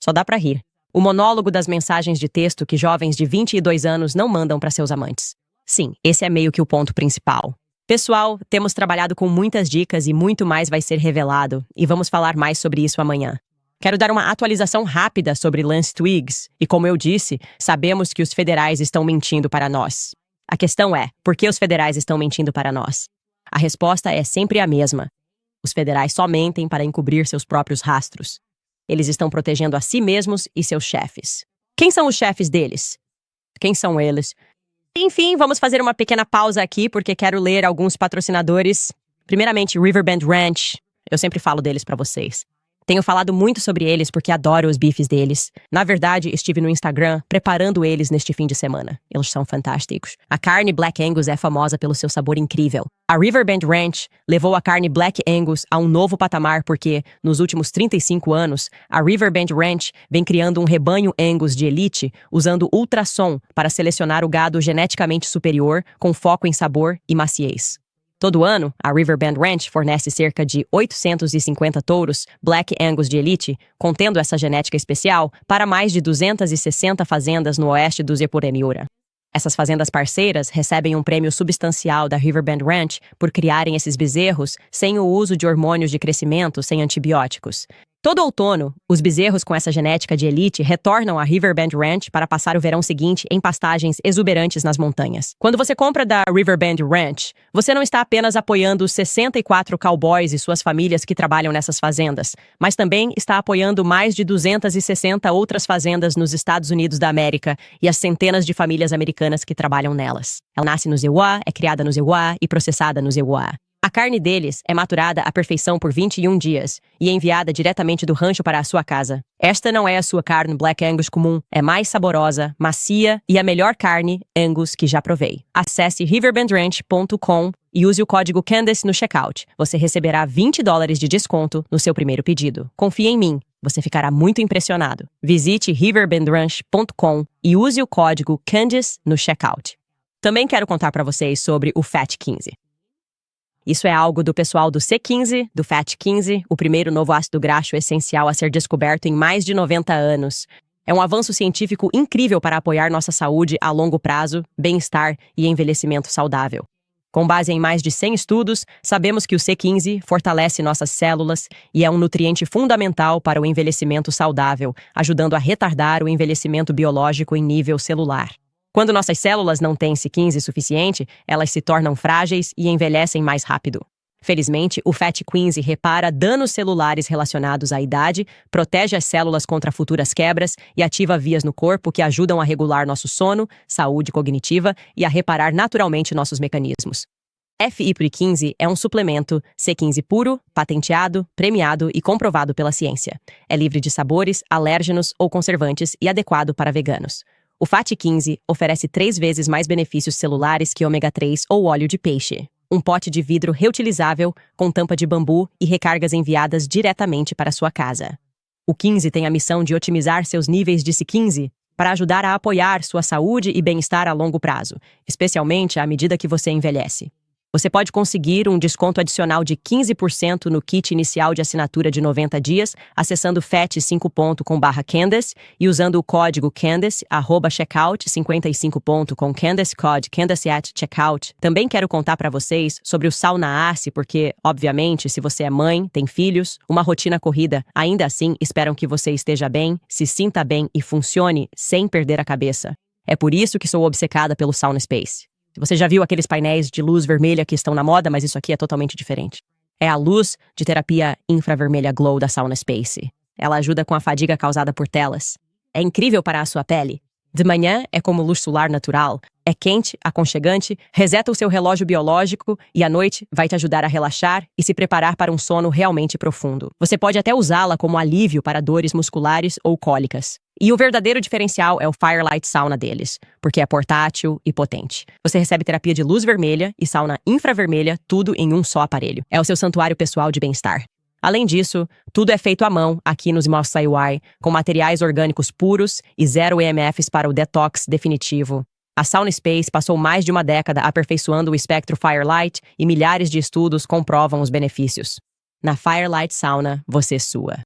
Só dá pra rir. O monólogo das mensagens de texto que jovens de 22 anos não mandam para seus amantes. Sim, esse é meio que o ponto principal. Pessoal, temos trabalhado com muitas dicas e muito mais vai ser revelado, e vamos falar mais sobre isso amanhã. Quero dar uma atualização rápida sobre Lance Twiggs, e como eu disse, sabemos que os federais estão mentindo para nós. A questão é, por que os federais estão mentindo para nós? A resposta é sempre a mesma. Os federais só mentem para encobrir seus próprios rastros. Eles estão protegendo a si mesmos e seus chefes. Quem são os chefes deles? Quem são eles? Enfim, vamos fazer uma pequena pausa aqui porque quero ler alguns patrocinadores. Primeiramente, Riverbend Ranch. Eu sempre falo deles para vocês. Tenho falado muito sobre eles porque adoro os bifes deles. Na verdade, estive no Instagram preparando eles neste fim de semana. Eles são fantásticos. A carne Black Angus é famosa pelo seu sabor incrível. A Riverbend Ranch levou a carne Black Angus a um novo patamar porque, nos últimos 35 anos, a Riverbend Ranch vem criando um rebanho Angus de elite usando ultrassom para selecionar o gado geneticamente superior com foco em sabor e maciez. Todo ano, a Riverbend Ranch fornece cerca de 850 touros Black Angus de elite, contendo essa genética especial, para mais de 260 fazendas no oeste do Zepureniura. Essas fazendas parceiras recebem um prêmio substancial da Riverbend Ranch por criarem esses bezerros sem o uso de hormônios de crescimento sem antibióticos. Todo outono, os bezerros com essa genética de elite retornam à Riverbend Ranch para passar o verão seguinte em pastagens exuberantes nas montanhas. Quando você compra da Riverbend Ranch, você não está apenas apoiando os 64 cowboys e suas famílias que trabalham nessas fazendas, mas também está apoiando mais de 260 outras fazendas nos Estados Unidos da América e as centenas de famílias americanas que trabalham nelas. Ela nasce no Zeuá, é criada no Zeuá e processada no Zeuá. A carne deles é maturada à perfeição por 21 dias e enviada diretamente do rancho para a sua casa. Esta não é a sua carne Black Angus comum, é mais saborosa, macia e a melhor carne Angus que já provei. Acesse riverbendranch.com e use o código Candace no checkout. Você receberá $20 de desconto no seu primeiro pedido. Confie em mim, você ficará muito impressionado. Visite riverbendranch.com e use o código Candace no checkout. Também quero contar para vocês sobre o Fat 15. Isso é algo do pessoal do C15, do Fat 15, o primeiro novo ácido graxo essencial a ser descoberto em mais de 90 anos. É um avanço científico incrível para apoiar nossa saúde a longo prazo, bem-estar e envelhecimento saudável. Com base em mais de 100 estudos, sabemos que o C15 fortalece nossas células e é um nutriente fundamental para o envelhecimento saudável, ajudando a retardar o envelhecimento biológico em nível celular. Quando nossas células não têm C15 suficiente, elas se tornam frágeis e envelhecem mais rápido. Felizmente, o Fat 15 repara danos celulares relacionados à idade, protege as células contra futuras quebras e ativa vias no corpo que ajudam a regular nosso sono, saúde cognitiva e a reparar naturalmente nossos mecanismos. FI15 é um suplemento C15 puro, patenteado, premiado e comprovado pela ciência. É livre de sabores, alérgenos ou conservantes e adequado para veganos. O Fat 15 oferece 3 vezes mais benefícios celulares que ômega 3 ou óleo de peixe. Um pote de vidro reutilizável, com tampa de bambu e recargas enviadas diretamente para sua casa. O 15 tem a missão de otimizar seus níveis de C15 para ajudar a apoiar sua saúde e bem-estar a longo prazo, especialmente à medida que você envelhece. Você pode conseguir um desconto adicional de 15% no kit inicial de assinatura de 90 dias, acessando fat5.com/Candace e usando o código Candace, @checkout, 55 com Candace Code Candace @checkout. Também quero contar para vocês sobre o Sauna Ace, porque, obviamente, se você é mãe, tem filhos, uma rotina corrida, ainda assim esperam que você esteja bem, se sinta bem e funcione sem perder a cabeça. É por isso que sou obcecada pelo Sauna Space. Você já viu aqueles painéis de luz vermelha que estão na moda, mas isso aqui é totalmente diferente. É a luz de terapia infravermelha Glow da Sauna Space. Ela ajuda com a fadiga causada por telas. É incrível para a sua pele. De manhã é como luz solar natural. É quente, aconchegante, reseta o seu relógio biológico e à noite vai te ajudar a relaxar e se preparar para um sono realmente profundo. Você pode até usá-la como alívio para dores musculares ou cólicas. E o verdadeiro diferencial é o Firelight Sauna deles, porque é portátil e potente. Você recebe terapia de luz vermelha e sauna infravermelha, tudo em um só aparelho. É o seu santuário pessoal de bem-estar. Além disso, tudo é feito à mão aqui nos Mos Eisley, com materiais orgânicos puros e 0 EMFs para o detox definitivo. A Sauna Space passou mais de uma década aperfeiçoando o espectro Firelight e milhares de estudos comprovam os benefícios. Na Firelight Sauna, você sua.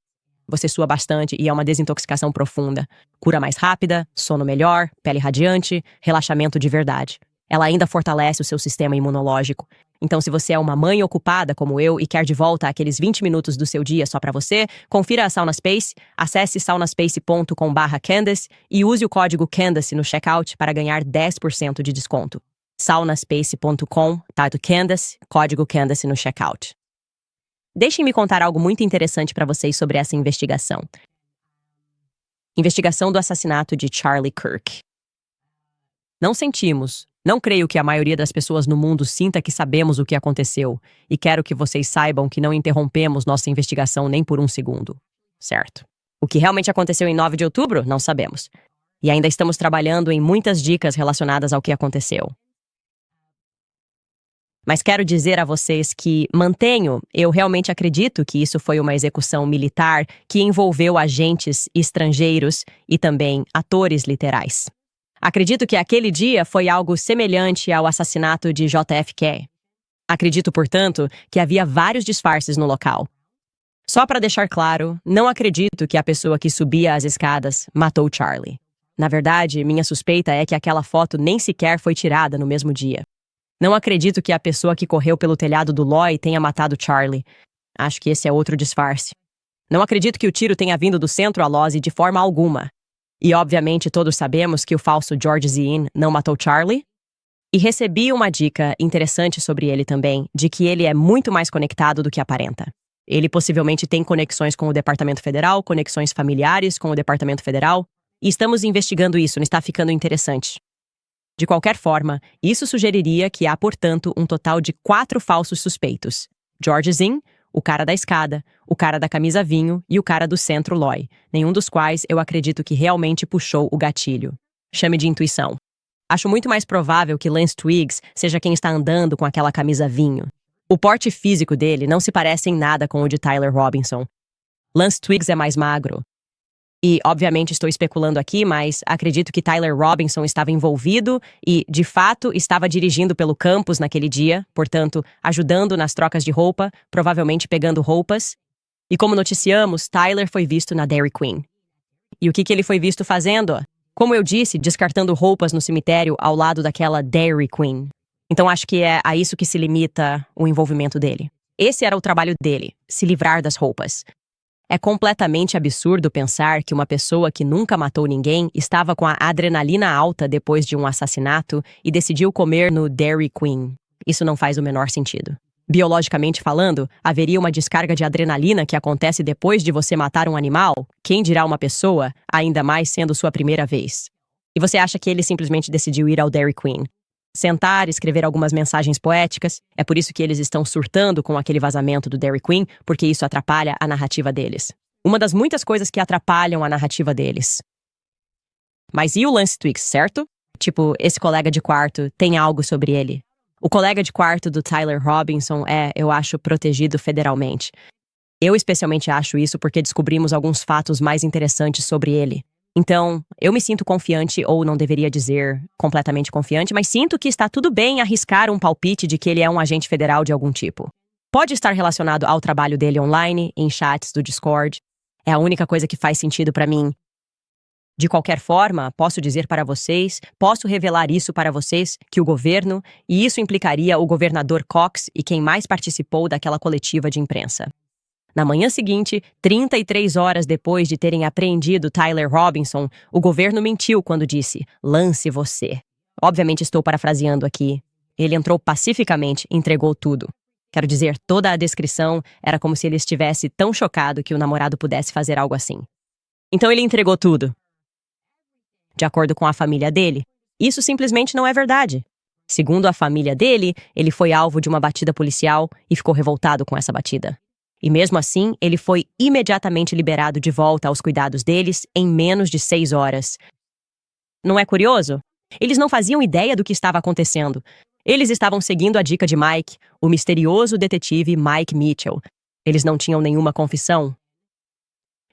Você sua bastante e é uma desintoxicação profunda. Cura mais rápida, sono melhor, pele radiante, relaxamento de verdade. Ela ainda fortalece o seu sistema imunológico. Então, se você é uma mãe ocupada como eu e quer de volta aqueles 20 minutos do seu dia só para você, confira a Sauna Space, acesse saunaspace.com/Candace e use o código Candace no checkout para ganhar 10% de desconto. saunaspace.com, Candace, código Candace no checkout. Deixem-me contar algo muito interessante para vocês sobre essa investigação. Investigação do assassinato de Charlie Kirk. Não creio que a maioria das pessoas no mundo sinta que sabemos o que aconteceu, e quero que vocês saibam que não interrompemos nossa investigação nem por um segundo. Certo. O que realmente aconteceu em 9 de outubro, não sabemos. E ainda estamos trabalhando em muitas dicas relacionadas ao que aconteceu. Mas quero dizer a vocês que eu realmente acredito que isso foi uma execução militar que envolveu agentes estrangeiros e também atores literais. Acredito que aquele dia foi algo semelhante ao assassinato de JFK. Acredito, portanto, que havia vários disfarces no local. Só para deixar claro, não acredito que a pessoa que subia as escadas matou Charlie. Na verdade, minha suspeita é que aquela foto nem sequer foi tirada no mesmo dia. Não acredito que a pessoa que correu pelo telhado do Loy tenha matado Charlie. Acho que esse é outro disfarce. Não acredito que o tiro tenha vindo do centro a Lozzie de forma alguma. E obviamente todos sabemos que o falso George Zin não matou Charlie. E recebi uma dica interessante sobre ele também, de que ele é muito mais conectado do que aparenta. Ele possivelmente tem conexões com o Departamento Federal, conexões familiares com o Departamento Federal, e estamos investigando isso, não está ficando interessante. De qualquer forma, isso sugeriria que há, portanto, um total de 4 falsos suspeitos. George Zin, o cara da escada, o cara da camisa vinho e o cara do centro Loy, nenhum dos quais eu acredito que realmente puxou o gatilho. Chame de intuição. Acho muito mais provável que Lance Twiggs seja quem está andando com aquela camisa vinho. O porte físico dele não se parece em nada com o de Tyler Robinson. Lance Twiggs é mais magro. E, obviamente, estou especulando aqui, mas acredito que Tyler Robinson estava envolvido e, de fato, estava dirigindo pelo campus naquele dia, portanto, ajudando nas trocas de roupa, provavelmente pegando roupas. E como noticiamos, Tyler foi visto na Dairy Queen. E o que ele foi visto fazendo? Como eu disse, descartando roupas no cemitério ao lado daquela Dairy Queen. Então acho que é a isso que se limita o envolvimento dele. Esse era o trabalho dele, se livrar das roupas. É completamente absurdo pensar que uma pessoa que nunca matou ninguém estava com a adrenalina alta depois de um assassinato e decidiu comer no Dairy Queen. Isso não faz o menor sentido. Biologicamente falando, haveria uma descarga de adrenalina que acontece depois de você matar um animal? Quem dirá uma pessoa, ainda mais sendo sua primeira vez? E você acha que ele simplesmente decidiu ir ao Dairy Queen? Sentar, escrever algumas mensagens poéticas. É por isso que eles estão surtando com aquele vazamento do Dairy Queen, porque isso atrapalha a narrativa deles. Uma das muitas coisas que atrapalham a narrativa deles. Mas e o Lance Twiggs, certo? Tipo, esse colega de quarto tem algo sobre ele. O colega de quarto do Tyler Robinson é, eu acho, protegido federalmente. Eu especialmente acho isso porque descobrimos alguns fatos mais interessantes sobre ele. Então, eu me sinto confiante, ou não deveria dizer completamente confiante, mas sinto que está tudo bem arriscar um palpite de que ele é um agente federal de algum tipo. Pode estar relacionado ao trabalho dele online, em chats do Discord. É a única coisa que faz sentido para mim. De qualquer forma, posso revelar isso para vocês, que o governo, e isso implicaria o governador Cox e quem mais participou daquela coletiva de imprensa. Na manhã seguinte, 33 horas depois de terem apreendido Tyler Robinson, o governo mentiu quando disse, lance você. Obviamente estou parafraseando aqui. Ele entrou pacificamente e entregou tudo. Quero dizer, toda a descrição era como se ele estivesse tão chocado que o namorado pudesse fazer algo assim. Então ele entregou tudo. De acordo com a família dele, Isso simplesmente não é verdade. Segundo a família dele, ele foi alvo de uma batida policial e ficou revoltado com essa batida. E mesmo assim, ele foi imediatamente liberado de volta aos cuidados deles em menos de 6 horas. Não é curioso? Eles não faziam ideia do que estava acontecendo. Eles estavam seguindo a dica de Mike, o misterioso detetive Mike Mitchell. Eles não tinham nenhuma confissão.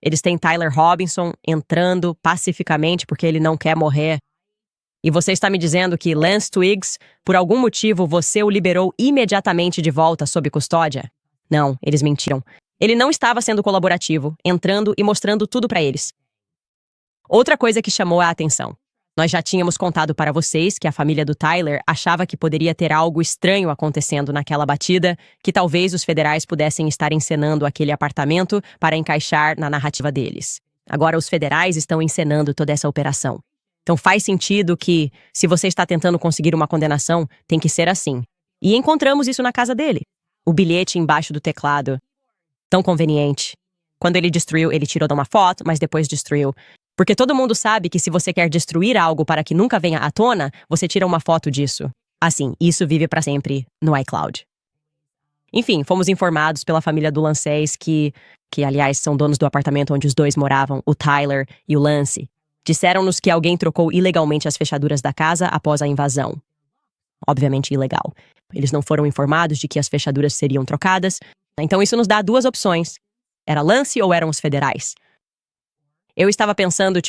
Eles têm Tyler Robinson entrando pacificamente porque ele não quer morrer. E você está me dizendo que Lance Twiggs, por algum motivo, você o liberou imediatamente de volta sob custódia? Não, eles mentiram. Ele não estava sendo colaborativo, entrando e mostrando tudo para eles. Outra coisa que chamou a atenção. Nós já tínhamos contado para vocês que a família do Tyler achava que poderia ter algo estranho acontecendo naquela batida, que talvez os federais pudessem estar encenando aquele apartamento para encaixar na narrativa deles. Agora os federais estão encenando toda essa operação. Então faz sentido que, se você está tentando conseguir uma condenação, tem que ser assim. E encontramos isso na casa dele. O bilhete embaixo do teclado. Tão conveniente. Quando ele destruiu, ele tirou de uma foto, mas depois destruiu. Porque todo mundo sabe que se você quer destruir algo para que nunca venha à tona, você tira uma foto disso. Assim, isso vive para sempre no iCloud. Enfim, fomos informados pela família do Lance que aliás são donos do apartamento onde os dois moravam, o Tyler e o Lance. Disseram-nos que alguém trocou ilegalmente as fechaduras da casa após a invasão. Obviamente ilegal. Eles não foram informados de que as fechaduras seriam trocadas, então isso nos dá 2 opções. Era Lance ou eram os federais? Eu estava pensando,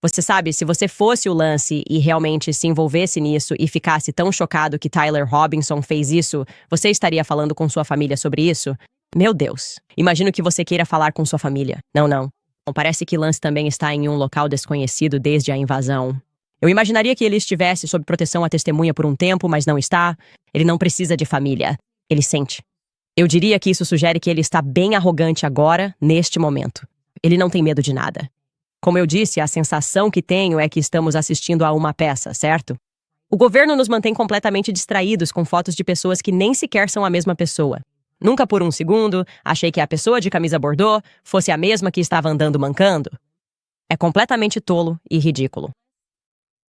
você sabe, se você fosse o Lance e realmente se envolvesse nisso e ficasse tão chocado que Tyler Robinson fez isso, você estaria falando com sua família sobre isso? Meu Deus. Imagino que você queira falar com sua família. Não. Bom, parece que Lance também está em um local desconhecido desde a invasão. Eu imaginaria que ele estivesse sob proteção à testemunha por um tempo, mas não está. Ele não precisa de família. Ele sente. Eu diria que isso sugere que ele está bem arrogante agora, neste momento. Ele não tem medo de nada. Como eu disse, a sensação que tenho é que estamos assistindo a uma peça, certo? O governo nos mantém completamente distraídos com fotos de pessoas que nem sequer são a mesma pessoa. Nunca por um segundo achei que a pessoa de camisa bordô fosse a mesma que estava andando mancando. É completamente tolo e ridículo.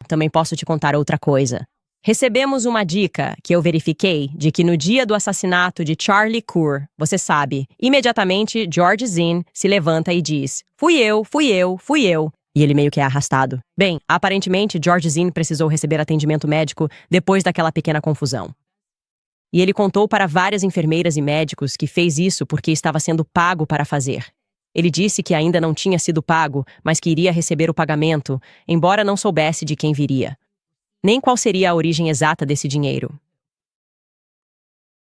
Também posso te contar outra coisa. Recebemos uma dica que eu verifiquei de que no dia do assassinato de Charlie Coor, você sabe, imediatamente George Zinn se levanta e diz: fui eu. E ele meio que é arrastado. Bem, aparentemente George Zinn precisou receber atendimento médico depois daquela pequena confusão. E ele contou para várias enfermeiras e médicos que fez isso porque estava sendo pago para fazer. Ele disse que ainda não tinha sido pago, mas que iria receber o pagamento, embora não soubesse de quem viria. Nem qual seria a origem exata desse dinheiro.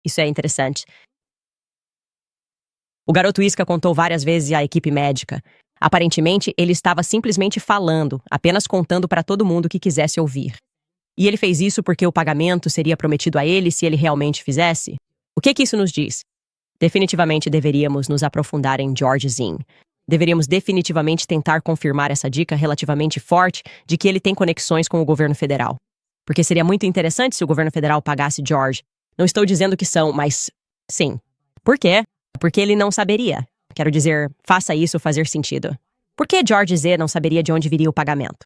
Isso é interessante. O garoto Isca contou várias vezes à equipe médica. Aparentemente, ele estava simplesmente falando, apenas contando para todo mundo que quisesse ouvir. E ele fez isso porque o pagamento seria prometido a ele se ele realmente fizesse? O que isso nos diz? Definitivamente deveríamos nos aprofundar em George Zinn. Deveríamos definitivamente tentar confirmar essa dica relativamente forte de que ele tem conexões com o governo federal. Porque seria muito interessante se o governo federal pagasse George. Não estou dizendo que são, mas sim. Por quê? Porque ele não saberia. Quero dizer, faça isso fazer sentido. Por que George Z não saberia de onde viria o pagamento?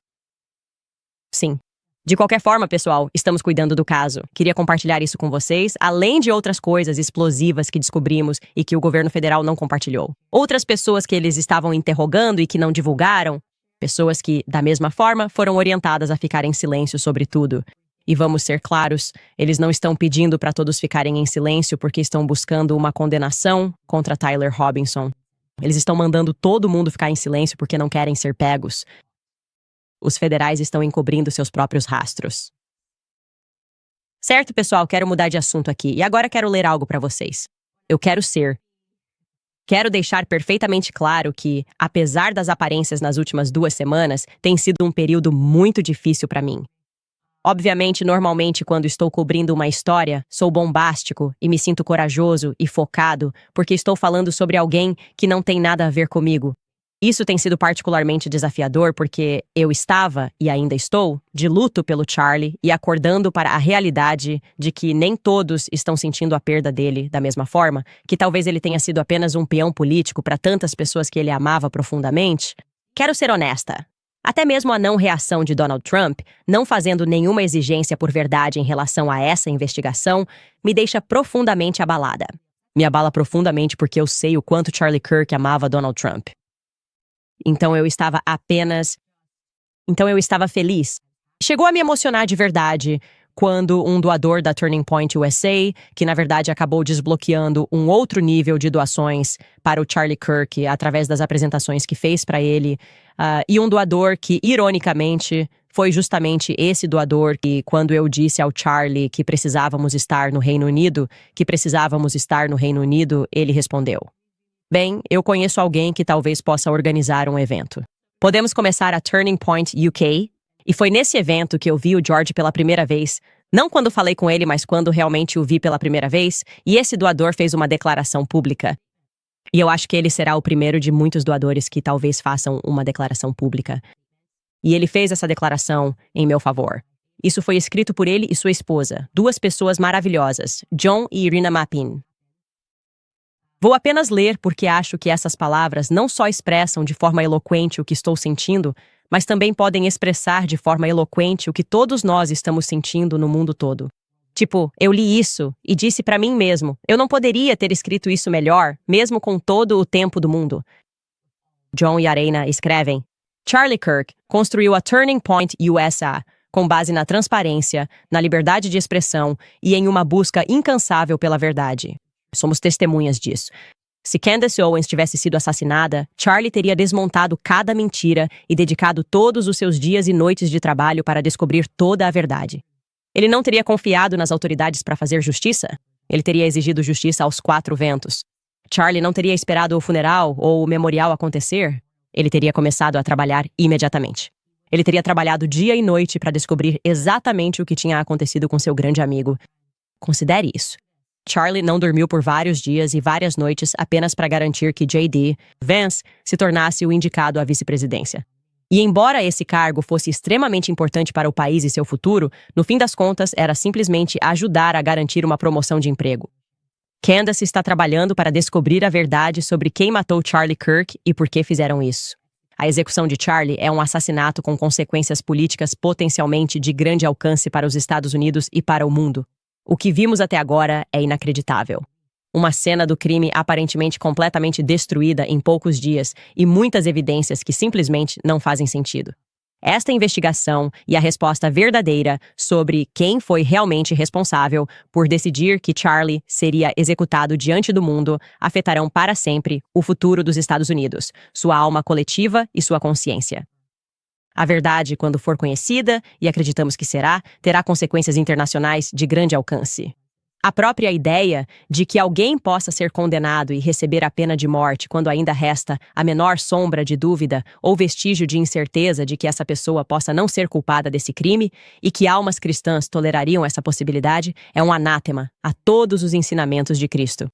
Sim. De qualquer forma, pessoal, estamos cuidando do caso. Queria compartilhar isso com vocês, além de outras coisas explosivas que descobrimos e que o governo federal não compartilhou. Outras pessoas que eles estavam interrogando e que não divulgaram. Pessoas que, da mesma forma, foram orientadas a ficar em silêncio sobre tudo. E vamos ser claros, eles não estão pedindo para todos ficarem em silêncio porque estão buscando uma condenação contra Tyler Robinson. Eles estão mandando todo mundo ficar em silêncio porque não querem ser pegos. Os federais estão encobrindo seus próprios rastros. Certo, pessoal, quero mudar de assunto aqui. E agora quero ler algo para vocês. Quero deixar perfeitamente claro que, apesar das aparências nas últimas 2 semanas, tem sido um período muito difícil para mim. Obviamente, normalmente, quando estou cobrindo uma história, sou bombástico e me sinto corajoso e focado porque estou falando sobre alguém que não tem nada a ver comigo. Isso tem sido particularmente desafiador porque eu estava, e ainda estou, de luto pelo Charlie e acordando para a realidade de que nem todos estão sentindo a perda dele da mesma forma, que talvez ele tenha sido apenas um peão político para tantas pessoas que ele amava profundamente. Quero ser honesta. Até mesmo a não reação de Donald Trump, não fazendo nenhuma exigência por verdade em relação a essa investigação, me deixa profundamente abalada. Me abala profundamente porque eu sei o quanto Charlie Kirk amava Donald Trump. Então eu estava feliz. Chegou a me emocionar de verdade quando um doador da Turning Point USA, que na verdade acabou desbloqueando um outro nível de doações para o Charlie Kirk através das apresentações que fez para ele, e um doador que, ironicamente, foi justamente esse doador que, quando eu disse ao Charlie que precisávamos estar no Reino Unido, ele respondeu: "Bem, eu conheço alguém que talvez possa organizar um evento. Podemos começar a Turning Point UK?" E foi nesse evento que eu vi o George pela primeira vez, não quando falei com ele, mas quando realmente o vi pela primeira vez, e esse doador fez uma declaração pública. E eu acho que ele será o primeiro de muitos doadores que talvez façam uma declaração pública. E ele fez essa declaração em meu favor. Isso foi escrito por ele e sua esposa, duas pessoas maravilhosas, John e Irina Mapin. Vou apenas ler porque acho que essas palavras não só expressam de forma eloquente o que estou sentindo, mas também podem expressar de forma eloquente o que todos nós estamos sentindo no mundo todo. Tipo, eu li isso e disse pra mim mesmo, eu não poderia ter escrito isso melhor, mesmo com todo o tempo do mundo. John e Irina escrevem: Charlie Kirk construiu a Turning Point USA com base na transparência, na liberdade de expressão e em uma busca incansável pela verdade. Somos testemunhas disso. Se Candace Owens tivesse sido assassinada, Charlie teria desmontado cada mentira e dedicado todos os seus dias e noites de trabalho para descobrir toda a verdade. Ele não teria confiado nas autoridades para fazer justiça? Ele teria exigido justiça aos 4 ventos. Charlie não teria esperado o funeral ou o memorial acontecer? Ele teria começado a trabalhar imediatamente. Ele teria trabalhado dia e noite para descobrir exatamente o que tinha acontecido com seu grande amigo. Considere isso. Charlie não dormiu por vários dias e várias noites apenas para garantir que J.D. Vance se tornasse o indicado à vice-presidência. E embora esse cargo fosse extremamente importante para o país e seu futuro, no fim das contas era simplesmente ajudar a garantir uma promoção de emprego. Candace está trabalhando para descobrir a verdade sobre quem matou Charlie Kirk e por que fizeram isso. A execução de Charlie é um assassinato com consequências políticas potencialmente de grande alcance para os Estados Unidos e para o mundo. O que vimos até agora é inacreditável. Uma cena do crime aparentemente completamente destruída em poucos dias e muitas evidências que simplesmente não fazem sentido. Esta investigação e a resposta verdadeira sobre quem foi realmente responsável por decidir que Charlie seria executado diante do mundo afetarão para sempre o futuro dos Estados Unidos, sua alma coletiva e sua consciência. A verdade, quando for conhecida, e acreditamos que será, terá consequências internacionais de grande alcance. A própria ideia de que alguém possa ser condenado e receber a pena de morte quando ainda resta a menor sombra de dúvida ou vestígio de incerteza de que essa pessoa possa não ser culpada desse crime e que almas cristãs tolerariam essa possibilidade é um anátema a todos os ensinamentos de Cristo.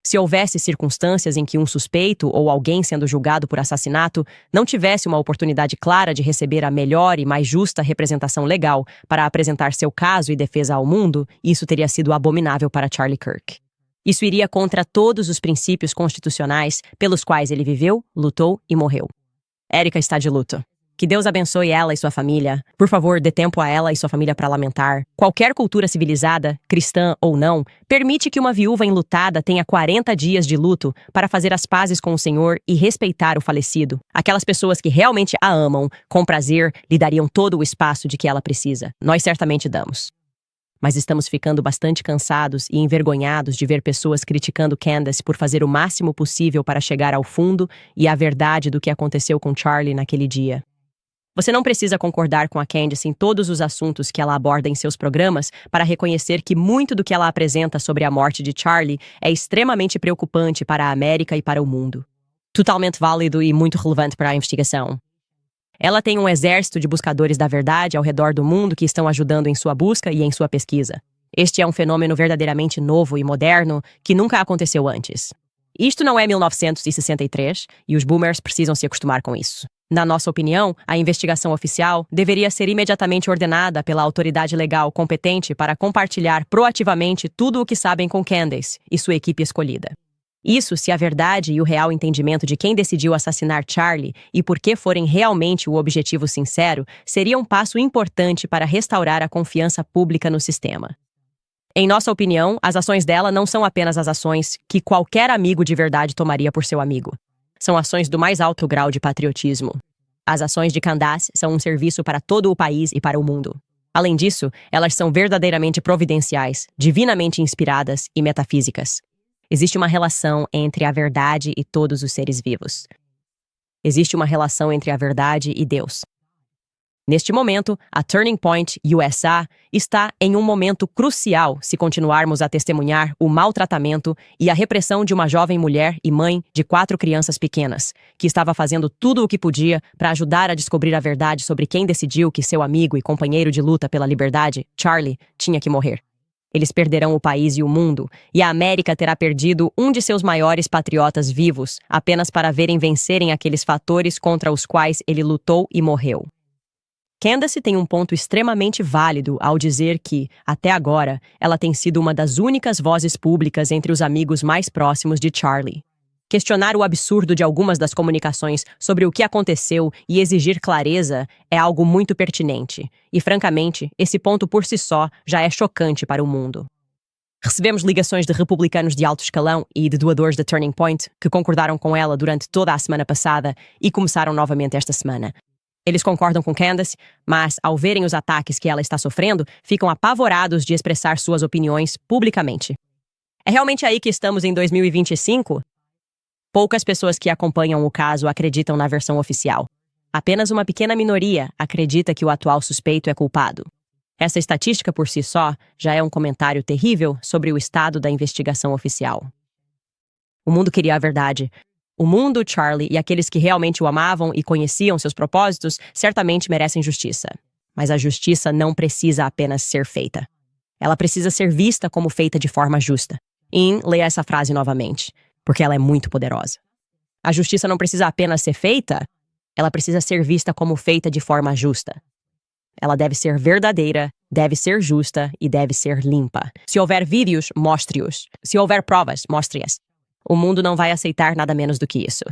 Se houvesse circunstâncias em que um suspeito ou alguém sendo julgado por assassinato não tivesse uma oportunidade clara de receber a melhor e mais justa representação legal para apresentar seu caso e defesa ao mundo, isso teria sido abominável para Charlie Kirk. Isso iria contra todos os princípios constitucionais pelos quais ele viveu, lutou e morreu. Erika está de luto. Que Deus abençoe ela e sua família. Por favor, dê tempo a ela e sua família para lamentar. Qualquer cultura civilizada, cristã ou não, permite que uma viúva enlutada tenha 40 dias de luto para fazer as pazes com o Senhor e respeitar o falecido. Aquelas pessoas que realmente a amam, com prazer, lhe dariam todo o espaço de que ela precisa. Nós certamente damos. Mas estamos ficando bastante cansados e envergonhados de ver pessoas criticando Candace por fazer o máximo possível para chegar ao fundo e à verdade do que aconteceu com Charlie naquele dia. Você não precisa concordar com a Candace em todos os assuntos que ela aborda em seus programas para reconhecer que muito do que ela apresenta sobre a morte de Charlie é extremamente preocupante para a América e para o mundo. Totalmente válido e muito relevante para a investigação. Ela tem um exército de buscadores da verdade ao redor do mundo que estão ajudando em sua busca e em sua pesquisa. Este é um fenômeno verdadeiramente novo e moderno que nunca aconteceu antes. Isto não é 1963 e os boomers precisam se acostumar com isso. Na nossa opinião, a investigação oficial deveria ser imediatamente ordenada pela autoridade legal competente para compartilhar proativamente tudo o que sabem com Candace e sua equipe escolhida. Isso se a verdade e o real entendimento de quem decidiu assassinar Charlie e por que forem realmente o objetivo sincero, seria um passo importante para restaurar a confiança pública no sistema. Em nossa opinião, as ações dela não são apenas as ações que qualquer amigo de verdade tomaria por seu amigo. São ações do mais alto grau de patriotismo. As ações de Candace são um serviço para todo o país e para o mundo. Além disso, elas são verdadeiramente providenciais, divinamente inspiradas e metafísicas. Existe uma relação entre a verdade e todos os seres vivos. Existe uma relação entre a verdade e Deus. Neste momento, a Turning Point USA está em um momento crucial se continuarmos a testemunhar o maltratamento e a repressão de uma jovem mulher e mãe de 4 crianças pequenas, que estava fazendo tudo o que podia para ajudar a descobrir a verdade sobre quem decidiu que seu amigo e companheiro de luta pela liberdade, Charlie, tinha que morrer. Eles perderão o país e o mundo, e a América terá perdido um de seus maiores patriotas vivos, apenas para verem vencerem aqueles fatores contra os quais ele lutou e morreu. Candace tem um ponto extremamente válido ao dizer que, até agora, ela tem sido uma das únicas vozes públicas entre os amigos mais próximos de Charlie. Questionar o absurdo de algumas das comunicações sobre o que aconteceu e exigir clareza é algo muito pertinente, e, francamente, esse ponto por si só já é chocante para o mundo. Recebemos ligações de republicanos de alto escalão e de doadores da Turning Point que concordaram com ela durante toda a semana passada e começaram novamente esta semana. Eles concordam com Candace, mas, ao verem os ataques que ela está sofrendo, ficam apavorados de expressar suas opiniões publicamente. É realmente aí que estamos em 2025? Poucas pessoas que acompanham o caso acreditam na versão oficial. Apenas uma pequena minoria acredita que o atual suspeito é culpado. Essa estatística por si só já é um comentário terrível sobre o estado da investigação oficial. O mundo queria a verdade. O mundo, Charlie e aqueles que realmente o amavam e conheciam seus propósitos certamente merecem justiça. Mas a justiça não precisa apenas ser feita. Ela precisa ser vista como feita de forma justa. Leia essa frase novamente, porque ela é muito poderosa. A justiça não precisa apenas ser feita, ela precisa ser vista como feita de forma justa. Ela deve ser verdadeira, deve ser justa e deve ser limpa. Se houver vídeos, mostre-os. Se houver provas, mostre-as. O mundo não vai aceitar nada menos do que isso.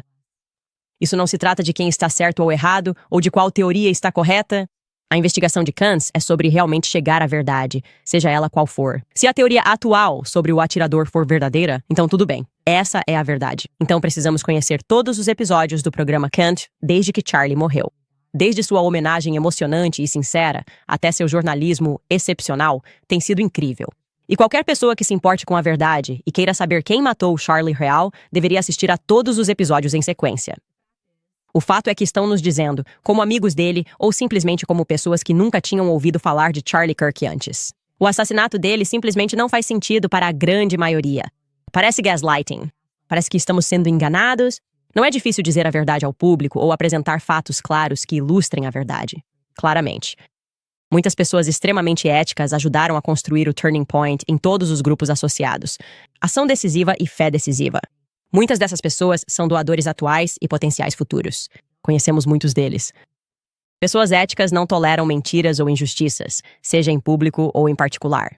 Isso não se trata de quem está certo ou errado, ou de qual teoria está correta. A investigação de Candace é sobre realmente chegar à verdade, seja ela qual for. Se a teoria atual sobre o atirador for verdadeira, então tudo bem. Essa é a verdade. Então precisamos conhecer todos os episódios do programa Kant desde que Charlie morreu. Desde sua homenagem emocionante e sincera, até seu jornalismo excepcional, tem sido incrível. E qualquer pessoa que se importe com a verdade e queira saber quem matou o Charlie real, deveria assistir a todos os episódios em sequência. O fato é que estão nos dizendo, como amigos dele ou simplesmente como pessoas que nunca tinham ouvido falar de Charlie Kirk antes. O assassinato dele simplesmente não faz sentido para a grande maioria. Parece gaslighting. Parece que estamos sendo enganados. Não é difícil dizer a verdade ao público ou apresentar fatos claros que ilustrem a verdade. Claramente. Muitas pessoas extremamente éticas ajudaram a construir o Turning Point em todos os grupos associados. Ação decisiva e fé decisiva. Muitas dessas pessoas são doadores atuais e potenciais futuros. Conhecemos muitos deles. Pessoas éticas não toleram mentiras ou injustiças, seja em público ou em particular.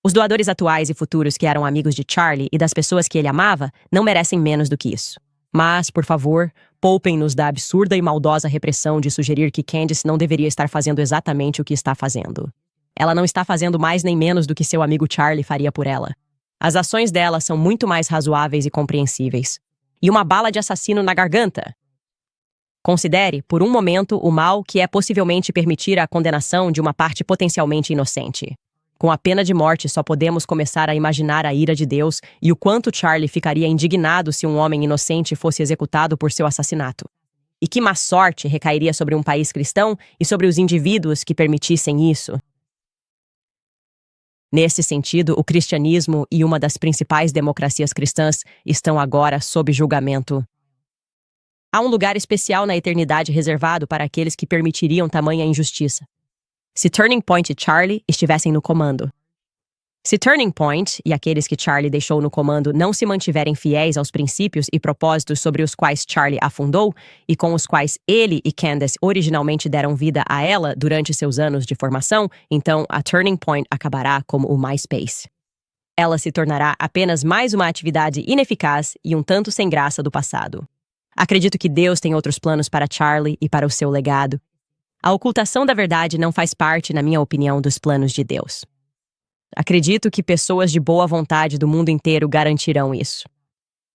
Os doadores atuais e futuros que eram amigos de Charlie e das pessoas que ele amava não merecem menos do que isso. Mas, por favor, poupem-nos da absurda e maldosa repressão de sugerir que Candace não deveria estar fazendo exatamente o que está fazendo. Ela não está fazendo mais nem menos do que seu amigo Charlie faria por ela. As ações dela são muito mais razoáveis e compreensíveis. E uma bala de assassino na garganta. Considere, por um momento, o mal que é possivelmente permitir a condenação de uma parte potencialmente inocente. Com a pena de morte, só podemos começar a imaginar a ira de Deus e o quanto Charlie ficaria indignado se um homem inocente fosse executado por seu assassinato. E que má sorte recairia sobre um país cristão e sobre os indivíduos que permitissem isso. Nesse sentido, o cristianismo e uma das principais democracias cristãs estão agora sob julgamento. Há um lugar especial na eternidade reservado para aqueles que permitiriam tamanha injustiça. Se Turning Point e Charlie estivessem no comando. Se Turning Point e aqueles que Charlie deixou no comando não se mantiverem fiéis aos princípios e propósitos sobre os quais Charlie afundou e com os quais ele e Candace originalmente deram vida a ela durante seus anos de formação, então a Turning Point acabará como o MySpace. ela se tornará apenas mais uma atividade ineficaz e um tanto sem graça do passado. Acredito que Deus tem outros planos para Charlie e para o seu legado. A ocultação da verdade não faz parte, na minha opinião, dos planos de Deus. Acredito que pessoas de boa vontade do mundo inteiro garantirão isso.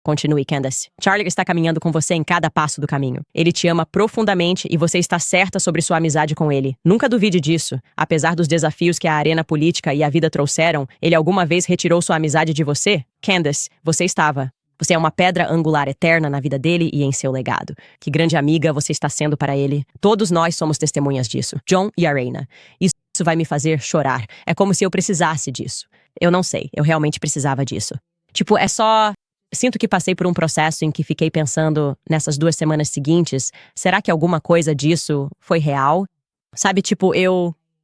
Continue, Candace. Charlie está caminhando com você em cada passo do caminho. Ele te ama profundamente e você está certa sobre sua amizade com ele. Nunca duvide disso. Apesar dos desafios que a arena política e a vida trouxeram, ele alguma vez retirou sua amizade de você? Candace, você estava. Você é uma pedra angular eterna na vida dele e em seu legado. Que grande amiga você está sendo para ele. Todos nós somos testemunhas disso. John e Arena. Isso vai me fazer chorar. É como se eu precisasse disso. Eu não sei. Eu realmente precisava disso. Tipo, é só... Sinto que passei por um processo em que fiquei pensando, nessas 2 semanas seguintes, será que alguma coisa disso foi real? Sabe, tipo,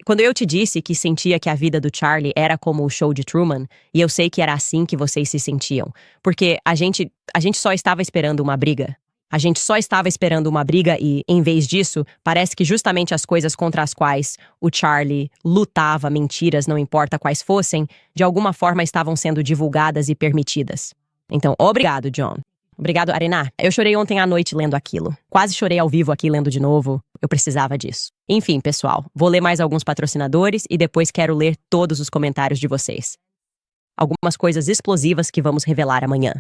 quando eu te disse que sentia que a vida do Charlie era como o show de Truman, e eu sei que era assim que vocês se sentiam, porque a gente só estava esperando uma briga. A gente só estava esperando uma briga e, em vez disso, parece que justamente as coisas contra as quais o Charlie lutava, mentiras, não importa quais fossem, de alguma forma estavam sendo divulgadas e permitidas. Então, obrigado, John. Obrigado, Arena. Eu chorei ontem à noite lendo aquilo. Quase chorei ao vivo aqui lendo de novo. Eu precisava disso. Enfim, pessoal, vou ler mais alguns patrocinadores e depois quero ler todos os comentários de vocês. Algumas coisas explosivas que vamos revelar amanhã.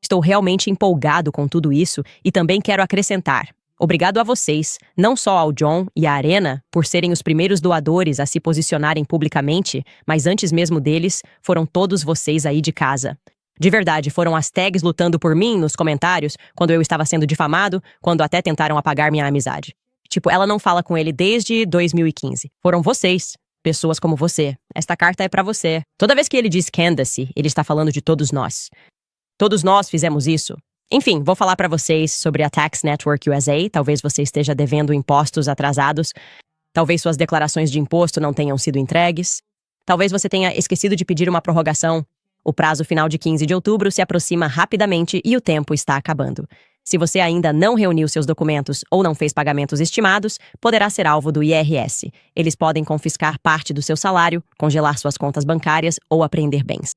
Estou realmente empolgado com tudo isso e também quero acrescentar. Obrigado a vocês, não só ao John e à Arena, por serem os primeiros doadores a se posicionarem publicamente, mas antes mesmo deles, foram todos vocês aí de casa. De verdade, foram as tags lutando por mim nos comentários, quando eu estava sendo difamado, quando até tentaram apagar minha amizade. Tipo, ela não fala com ele desde 2015. Foram vocês, pessoas como você. Esta carta é pra você. Toda vez que ele diz Candace, ele está falando de todos nós. Todos nós fizemos isso. Enfim, vou falar pra vocês sobre a Tax Network USA. Talvez você esteja devendo impostos atrasados. Talvez suas declarações de imposto não tenham sido entregues. Talvez você tenha esquecido de pedir uma prorrogação. O prazo final de 15 de outubro se aproxima rapidamente e o tempo está acabando. Se você ainda não reuniu seus documentos ou não fez pagamentos estimados, poderá ser alvo do IRS. Eles podem confiscar parte do seu salário, congelar suas contas bancárias ou apreender bens.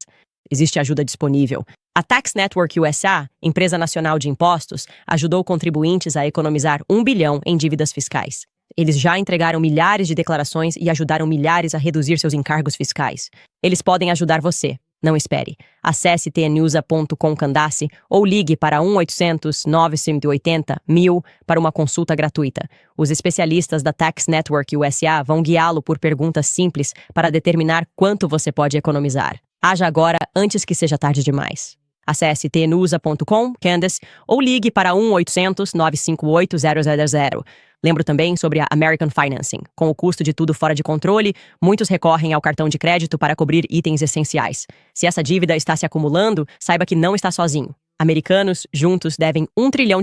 Existe ajuda disponível. A Tax Network USA, empresa nacional de impostos, ajudou contribuintes a economizar 1 bilhão em dívidas fiscais. Eles já entregaram milhares de declarações e ajudaram milhares a reduzir seus encargos fiscais. Eles podem ajudar você. Não espere. Acesse tnusa.com Candace ou ligue para 1-800-980-1000 para uma consulta gratuita. Os especialistas da Tax Network USA vão guiá-lo por perguntas simples para determinar quanto você pode economizar. Haja agora antes que seja tarde demais. Acesse tnusa.com Candace ou ligue para 1-800-958-0000. Lembro também sobre a American Financing. Com o custo de tudo fora de controle, muitos recorrem ao cartão de crédito para cobrir itens essenciais. Se essa dívida está se acumulando, saiba que não está sozinho. Americanos, juntos, devem $1 trilhão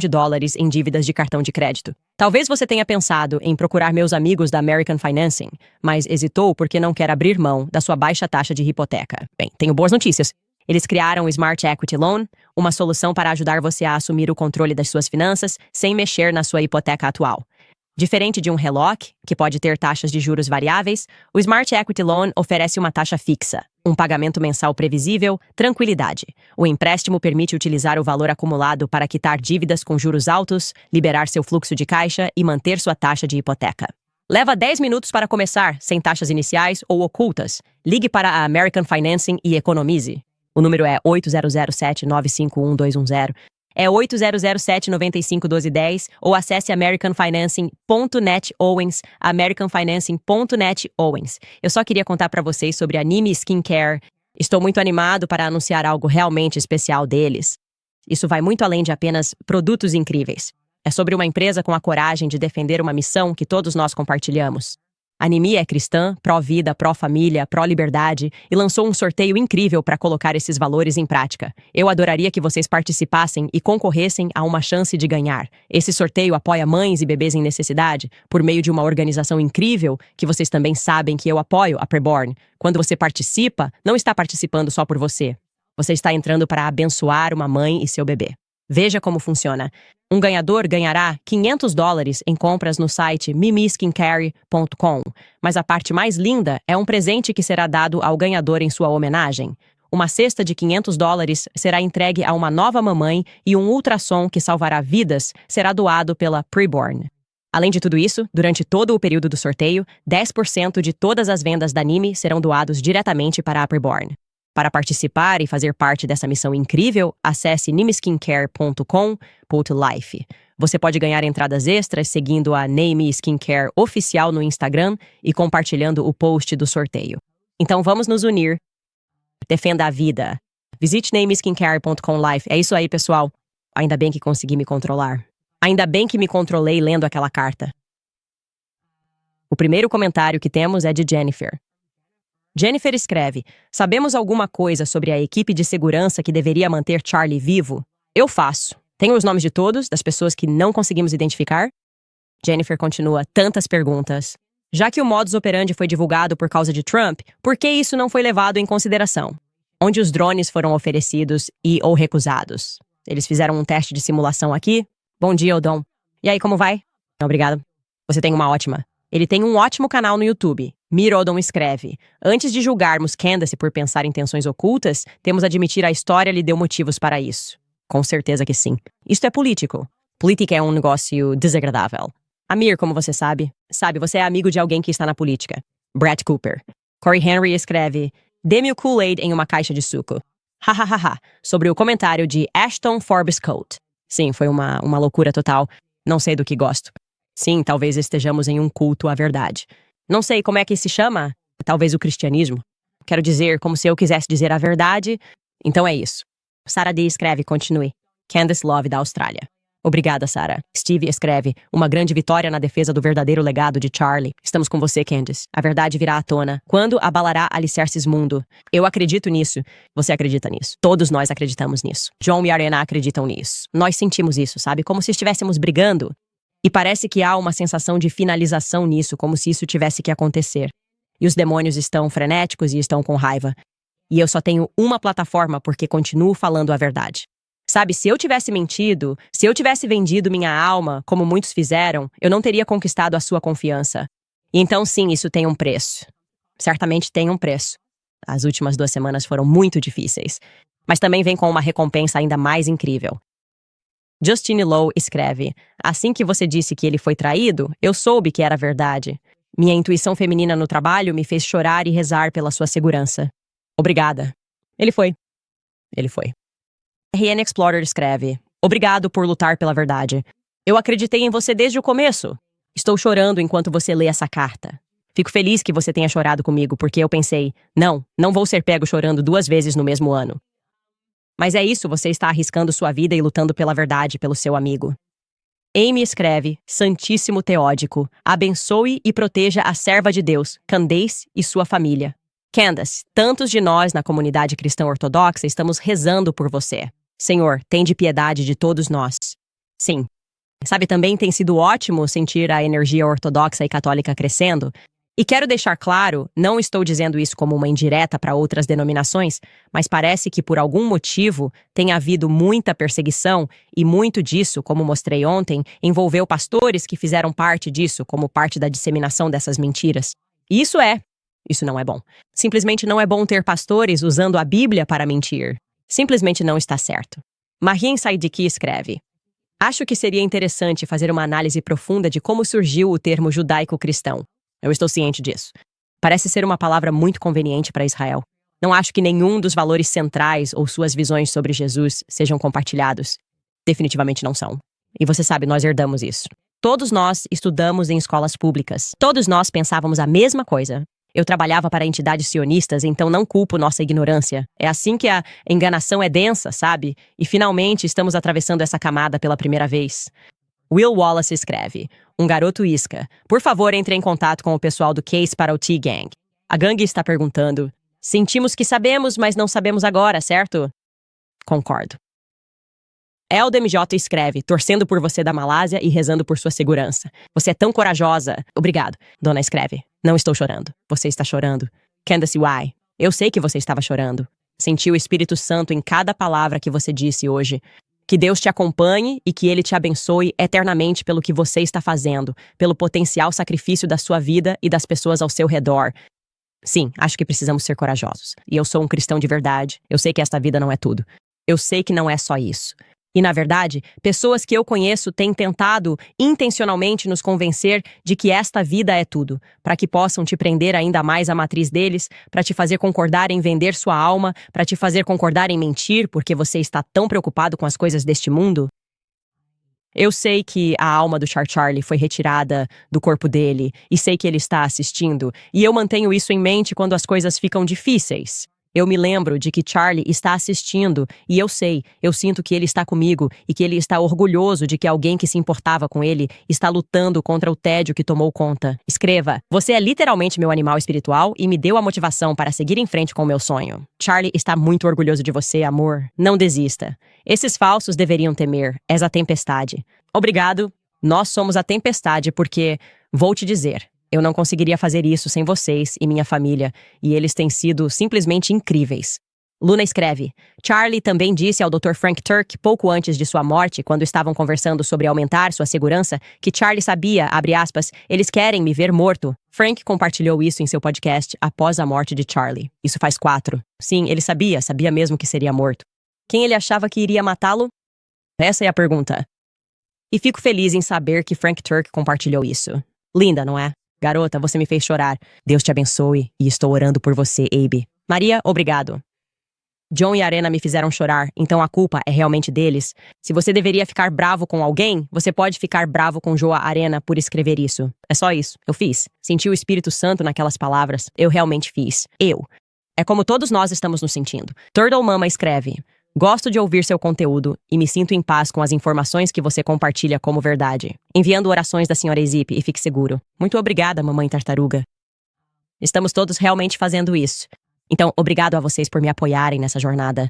em dívidas de cartão de crédito. Talvez você tenha pensado em procurar meus amigos da American Financing, mas hesitou porque não quer abrir mão da sua baixa taxa de hipoteca. Bem, tenho boas notícias. Eles criaram o Smart Equity Loan, uma solução para ajudar você a assumir o controle das suas finanças sem mexer na sua hipoteca atual. Diferente de um HELOC, que pode ter taxas de juros variáveis, o Smart Equity Loan oferece uma taxa fixa, um pagamento mensal previsível, tranquilidade. O empréstimo permite utilizar o valor acumulado para quitar dívidas com juros altos, liberar seu fluxo de caixa e manter sua taxa de hipoteca. Leva 10 minutos para começar, sem taxas iniciais ou ocultas. Ligue para a American Financing e economize. O número é 8007-951-210. É 8007-951210 ou acesse americanfinancing.net Owens, americanfinancing.net Owens. Eu só queria contar para vocês sobre a Nimi Skincare. Estou muito animado para anunciar algo realmente especial deles. Isso vai muito além de apenas produtos incríveis. É sobre uma empresa com a coragem de defender uma missão que todos nós compartilhamos. A Nimi é cristã, pró-vida, pró-família, pró-liberdade e lançou um sorteio incrível para colocar esses valores em prática. Eu adoraria que vocês participassem e concorressem a uma chance de ganhar. Esse sorteio apoia mães e bebês em necessidade por meio de uma organização incrível que vocês também sabem que eu apoio, a Preborn. Quando você participa, não está participando só por você. Você está entrando para abençoar uma mãe e seu bebê. Veja como funciona. Um ganhador ganhará $500 em compras no site mimiskincare.com. Mas a parte mais linda é um presente que será dado ao ganhador em sua homenagem. uma cesta de $500 será entregue a uma nova mamãe e um ultrassom que salvará vidas será doado pela Preborn. Além de tudo isso, durante todo o período do sorteio, 10% de todas as vendas da Nime serão doados diretamente para a Preborn. Para participar e fazer parte dessa missão incrível, acesse nimeskincare.com/life. Você pode ganhar entradas extras seguindo a Name Skincare oficial no Instagram e compartilhando o post do sorteio. Então vamos nos unir. Defenda a vida. Visite nameskincare.com/life. É isso aí, pessoal. Ainda bem que consegui me controlar. Ainda bem que me controlei lendo aquela carta. O primeiro comentário que temos é de Jennifer. Jennifer escreve: sabemos alguma coisa sobre a equipe de segurança que deveria manter Charlie vivo? Eu faço. Tenho os nomes de todos, das pessoas que não conseguimos identificar? Jennifer continua: tantas perguntas. Já que o modus operandi foi divulgado por causa de Trump, por que isso não foi levado em consideração? Onde os drones foram oferecidos ou recusados? Eles fizeram um teste de simulação aqui? Bom dia, Odom. E aí, como vai? Obrigado. Você tem uma ótima. Ele tem um ótimo canal no YouTube. Mirodon escreve: antes de julgarmos Candace por pensar em intenções ocultas, temos a admitir a história lhe deu motivos para isso. Com certeza que sim. Isto é político. Política é um negócio desagradável. Amir, como você sabe, você é amigo de alguém que está na política. Brett Cooper. Corey Henry escreve: dê-me o Kool-Aid em uma caixa de suco. Hahaha. Sobre o comentário de Ashton Forbes Coat. Sim, foi uma loucura total. Não sei do que gosto. Sim, talvez estejamos em um culto à verdade. Não sei como é que se chama. Talvez o cristianismo. Quero dizer, como se eu quisesse dizer a verdade. Então é isso. Sarah D. escreve: continue. Candace Love, da Austrália. Obrigada, Sarah. Steve escreve: uma grande vitória na defesa do verdadeiro legado de Charlie. Estamos com você, Candace. A verdade virá à tona. Quando abalará alicerces mundo? Eu acredito nisso. Você acredita nisso. Todos nós acreditamos nisso. John e Ariana acreditam nisso. Nós sentimos isso, sabe? Como se estivéssemos brigando. E parece que há uma sensação de finalização nisso, como se isso tivesse que acontecer. E os demônios estão frenéticos e estão com raiva. E eu só tenho uma plataforma porque continuo falando a verdade. Sabe, se eu tivesse mentido, se eu tivesse vendido minha alma, como muitos fizeram, eu não teria conquistado a sua confiança. E então, sim, isso tem um preço. Certamente tem um preço. As últimas 2 semanas foram muito difíceis. Mas também vem com uma recompensa ainda mais incrível. Justine Lowe escreve: assim que você disse que ele foi traído, eu soube que era verdade. Minha intuição feminina no trabalho me fez chorar e rezar pela sua segurança. Obrigada. Ele foi. RN Explorer escreve: obrigado por lutar pela verdade. Eu acreditei em você desde o começo. Estou chorando enquanto você lê essa carta. Fico feliz que você tenha chorado comigo, porque eu pensei: não vou ser pego chorando 2 vezes no mesmo ano. Mas é isso, você está arriscando sua vida e lutando pela verdade pelo seu amigo. Amy escreve: Santíssimo Teódico, abençoe e proteja a serva de Deus, Candace e sua família. Candace, tantos de nós na comunidade cristã ortodoxa estamos rezando por você. Senhor, tende piedade de todos nós. Sim. Sabe, também tem sido ótimo sentir a energia ortodoxa e católica crescendo. E quero deixar claro, não estou dizendo isso como uma indireta para outras denominações, mas parece que por algum motivo tem havido muita perseguição e muito disso, como mostrei ontem, envolveu pastores que fizeram parte disso como parte da disseminação dessas mentiras. E isso não é bom. Simplesmente não é bom ter pastores usando a Bíblia para mentir. Simplesmente não está certo. Marin Saidiki escreve: acho que seria interessante fazer uma análise profunda de como surgiu o termo judaico-cristão. Eu estou ciente disso. Parece ser uma palavra muito conveniente para Israel. Não acho que nenhum dos valores centrais ou suas visões sobre Jesus sejam compartilhados. Definitivamente não são. E você sabe, nós herdamos isso. Todos nós estudamos em escolas públicas. Todos nós pensávamos a mesma coisa. Eu trabalhava para entidades sionistas, então não culpo nossa ignorância. É assim que a enganação é densa, sabe? E finalmente estamos atravessando essa camada pela primeira vez. Will Wallace escreve: um garoto isca. Por favor, entre em contato com o pessoal do Case para o T-Gang. A gangue está perguntando: sentimos que sabemos, mas não sabemos agora, certo? Concordo. Eldem J. escreve: torcendo por você da Malásia e rezando por sua segurança. Você é tão corajosa. Obrigado. Dona escreve: não estou chorando. Você está chorando. Candace Y. Eu sei que você estava chorando. Senti o Espírito Santo em cada palavra que você disse hoje. Que Deus te acompanhe e que Ele te abençoe eternamente pelo que você está fazendo, pelo potencial sacrifício da sua vida e das pessoas ao seu redor. Sim, acho que precisamos ser corajosos. E eu sou um cristão de verdade. Eu sei que esta vida não é tudo. Eu sei que não é só isso. E, na verdade, pessoas que eu conheço têm tentado intencionalmente nos convencer de que esta vida é tudo, para que possam te prender ainda mais à matriz deles, para te fazer concordar em vender sua alma, para te fazer concordar em mentir porque você está tão preocupado com as coisas deste mundo. Eu sei que a alma do Charlie foi retirada do corpo dele e sei que ele está assistindo, e eu mantenho isso em mente quando as coisas ficam difíceis. Eu me lembro de que Charlie está assistindo e eu sinto que ele está comigo e que ele está orgulhoso de que alguém que se importava com ele está lutando contra o tédio que tomou conta. Escreva: você é literalmente meu animal espiritual e me deu a motivação para seguir em frente com o meu sonho. Charlie está muito orgulhoso de você, amor. Não desista. Esses falsos deveriam temer. És a tempestade. Obrigado. Nós somos a tempestade porque, vou te dizer, eu não conseguiria fazer isso sem vocês e minha família, e eles têm sido simplesmente incríveis. Luna escreve: Charlie também disse ao Dr. Frank Turk, pouco antes de sua morte, quando estavam conversando sobre aumentar sua segurança, que Charlie sabia, abre aspas, eles querem me ver morto. Frank compartilhou isso em seu podcast após a morte de Charlie. Isso faz 4. Sim, ele sabia mesmo que seria morto. Quem ele achava que iria matá-lo? Essa é a pergunta. E fico feliz em saber que Frank Turk compartilhou isso. Linda, não é? Garota, você me fez chorar. Deus te abençoe e estou orando por você, Abe. Maria, obrigado. John e Arena me fizeram chorar, então a culpa é realmente deles. Se você deveria ficar bravo com alguém, você pode ficar bravo com Joa Arena por escrever isso. É só isso. Eu fiz. Senti o Espírito Santo naquelas palavras. Eu realmente fiz. É como todos nós estamos nos sentindo. Turtle Mama escreve: gosto de ouvir seu conteúdo e me sinto em paz com as informações que você compartilha como verdade. Enviando orações da Sra. Zip e fique seguro. Muito obrigada, mamãe tartaruga. Estamos todos realmente fazendo isso. Então, obrigado a vocês por me apoiarem nessa jornada.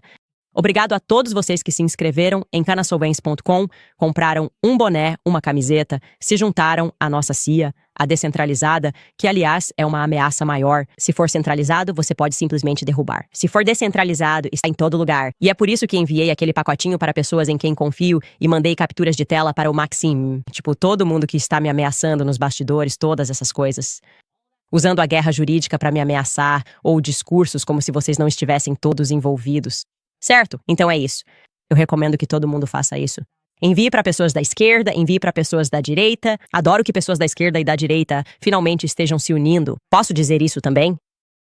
Obrigado a todos vocês que se inscreveram em canasolvens.com, compraram um boné, uma camiseta, se juntaram à nossa CIA, a descentralizada, que aliás é uma ameaça maior. Se for centralizado, você pode simplesmente derrubar. Se for descentralizado, está em todo lugar. E é por isso que enviei aquele pacotinho para pessoas em quem confio e mandei capturas de tela para o Maxim. Tipo, todo mundo que está me ameaçando nos bastidores, todas essas coisas. Usando a guerra jurídica para me ameaçar, ou discursos como se vocês não estivessem todos envolvidos. Certo? Então é isso. Eu recomendo que todo mundo faça isso. Envie para pessoas da esquerda, envie para pessoas da direita. Adoro que pessoas da esquerda e da direita finalmente estejam se unindo. Posso dizer isso também?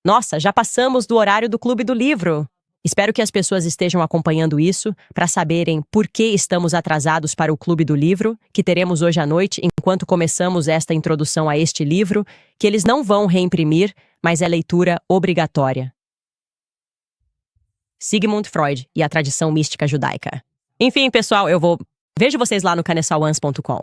Nossa, já passamos do horário do Clube do Livro. Espero que as pessoas estejam acompanhando isso para saberem por que estamos atrasados para o Clube do Livro, que teremos hoje à noite enquanto começamos esta introdução a este livro, que eles não vão reimprimir, mas é leitura obrigatória. Sigmund Freud e a tradição mística judaica. Enfim, pessoal, vejo vocês lá no canessalans.com.